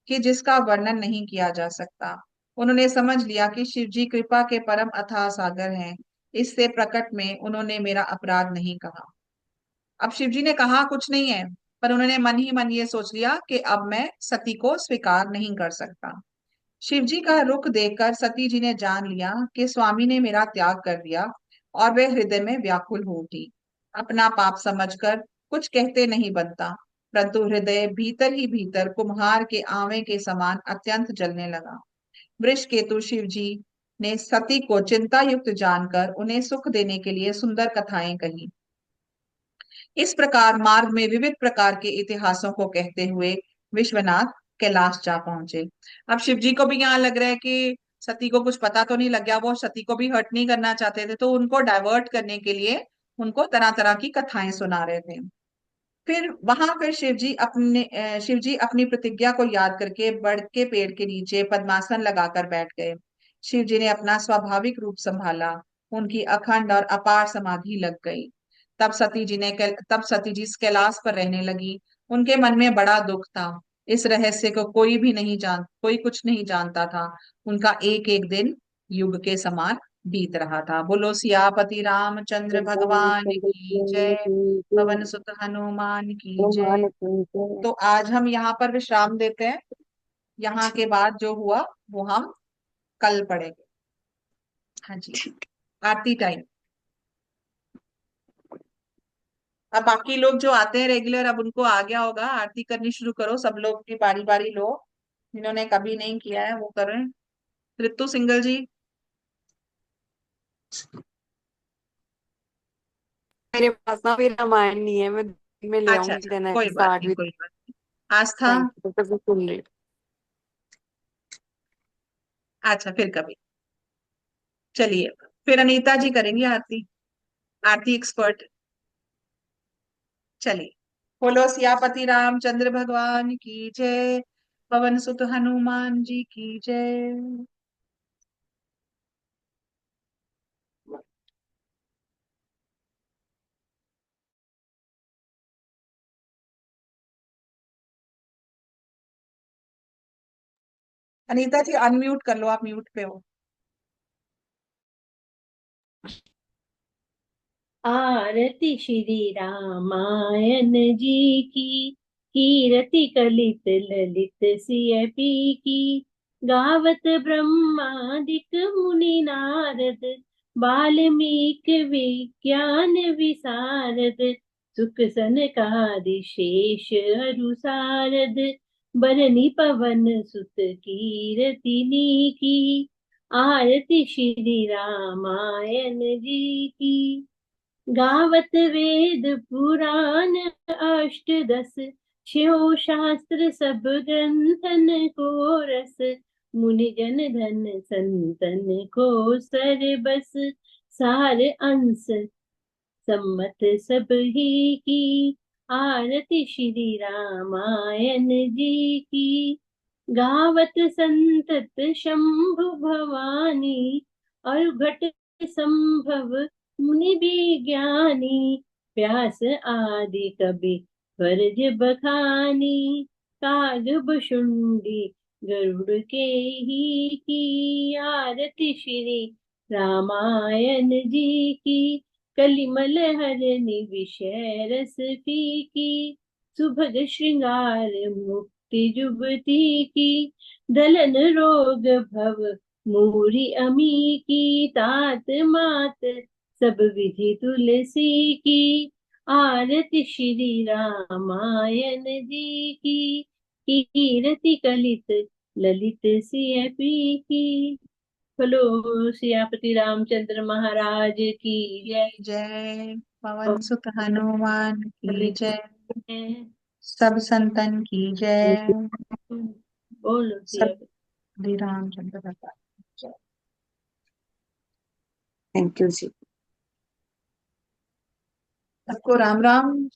कि जिसका वर्णन नहीं किया जा सकता। उन्होंने समझ लिया कि शिव जी कृपा के परम अथाह सागर हैं। इससे प्रकट में उन्होंने मेरा अपराध नहीं कहा। अब शिव जी ने कहा कुछ नहीं है, पर उन्होंने मन ही मन ये सोच लिया कि अब मैं सती को स्वीकार नहीं कर सकता। शिव जी का रुख देखकर सती जी ने जान लिया कि स्वामी ने मेरा त्याग कर दिया, और वे हृदय में व्याकुल हो उठी। अपना पाप समझकर कुछ कहते नहीं बनता, परंतु हृदय भीतर ही भीतर कुम्हार के आवे के समान अत्यंत जलने लगा। वृष केतु शिव जी ने सती को चिंता युक्त जानकर उन्हें सुख देने के लिए सुंदर कथाएं कही। इस प्रकार मार्ग में विविध प्रकार के इतिहासों को कहते हुए विश्वनाथ कैलाश जा पहुंचे। अब शिव जी को भी यहाँ लग रहा है कि सती को कुछ पता तो नहीं लग गया, वो सती को भी हर्ट नहीं करना चाहते थे, तो उनको डाइवर्ट करने के लिए उनको तरह तरह की कथाएं सुना रहे थे। फिर शिव जी अपनी प्रतिज्ञा को याद करके बड़ के पेड़ के नीचे पद्मासन लगाकर बैठ गए। शिव जी ने अपना स्वाभाविक रूप संभाला, उनकी अखंड और अपार समाधि लग गई। तब सती जी इस कैलाश पर रहने लगी। उनके मन में बड़ा दुख था। इस रहस्य को कोई कुछ नहीं जानता था। उनका एक एक दिन युग के समान बीत रहा था। बोलो सियापति रामचंद्र भगवान की जय, पवन सुत हनुमान की जय। तो आज हम यहाँ पर विश्राम देते हैं। यहाँ के बाद जो हुआ वो हम कल पढ़ेंगे। हाँ जी, आरती टाइम। अब बाकी लोग जो आते हैं रेगुलर, अब उनको आ गया होगा, आरती करनी शुरू करो। सब लोग की बारी बारी लो, जिन्होंने कभी नहीं किया है वो करें। ऋतु सिंगल जी। मेरे पास ना भी रामायण नहीं है, मैं दिन में ले अच्छा आऊंगी अच्छा, देना कोई बात स्टार्ट नहीं, भी। कोई बात नहीं। आस्था। थैंक यू, तो सुन रही हूँ। अच्छा, फिर कभी। चलिए, फिर अनीता जी करेंगी आरती, आरती एक्सपर्ट। चलिए, बोलो सियापति रामचंद्र भगवान की जय, पवन सुत हनुमान जी की जय। अनीता जी अनम्यूट कर लो, आप म्यूट पे हो। आरती श्री रामायण जी की, कीरति कलित ललित सियपी की। गावत ब्रह्मादिक मुनि नारद, वाल्मीकि विज्ञान विशारद। सुख सनकादि शेष अरु सारद, बरनी पवन सुत कीरतिनी की। आरती श्री रामायण जी की। गावत वेद पुराण अष्टदश, शिव शास्त्र सब ग्रंथन को रस। मुनि जन धन संतन को सरबस, सार अंश सम्मत सब ही की। आरती श्री रामायण जी की। गावत संतत शंभु भवानी, और घट संभव मुनि विज्ञानी। व्यास आदि कवि वर्ज बखानी, काग शुंडी गरुड़ के ही की। आरती श्री रामायण जी की। कलिमल हरनि विषय रस फीकी, सुभग श्रृंगार मुक्ति जुबती की। दलन रोग भव मूरी अमी की, तात मात सब विधि तुलसी की। आरती श्री रामायण जी की। कीरति कलित ललित सियपी की। बोलो सियापति रामचंद्र महाराज की जय। जय, पवन सुत हनुमान की जय, जय। सब संतन की जय, बोलो सब सियापति। श्री रामचंद्र भगवान की जय। थैंक यू जी। सबको राम राम।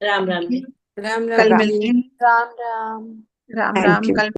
राम राम जी। राम कल राम मिलते जी। हैं। राम राम। राम थैंक राम। यू। कल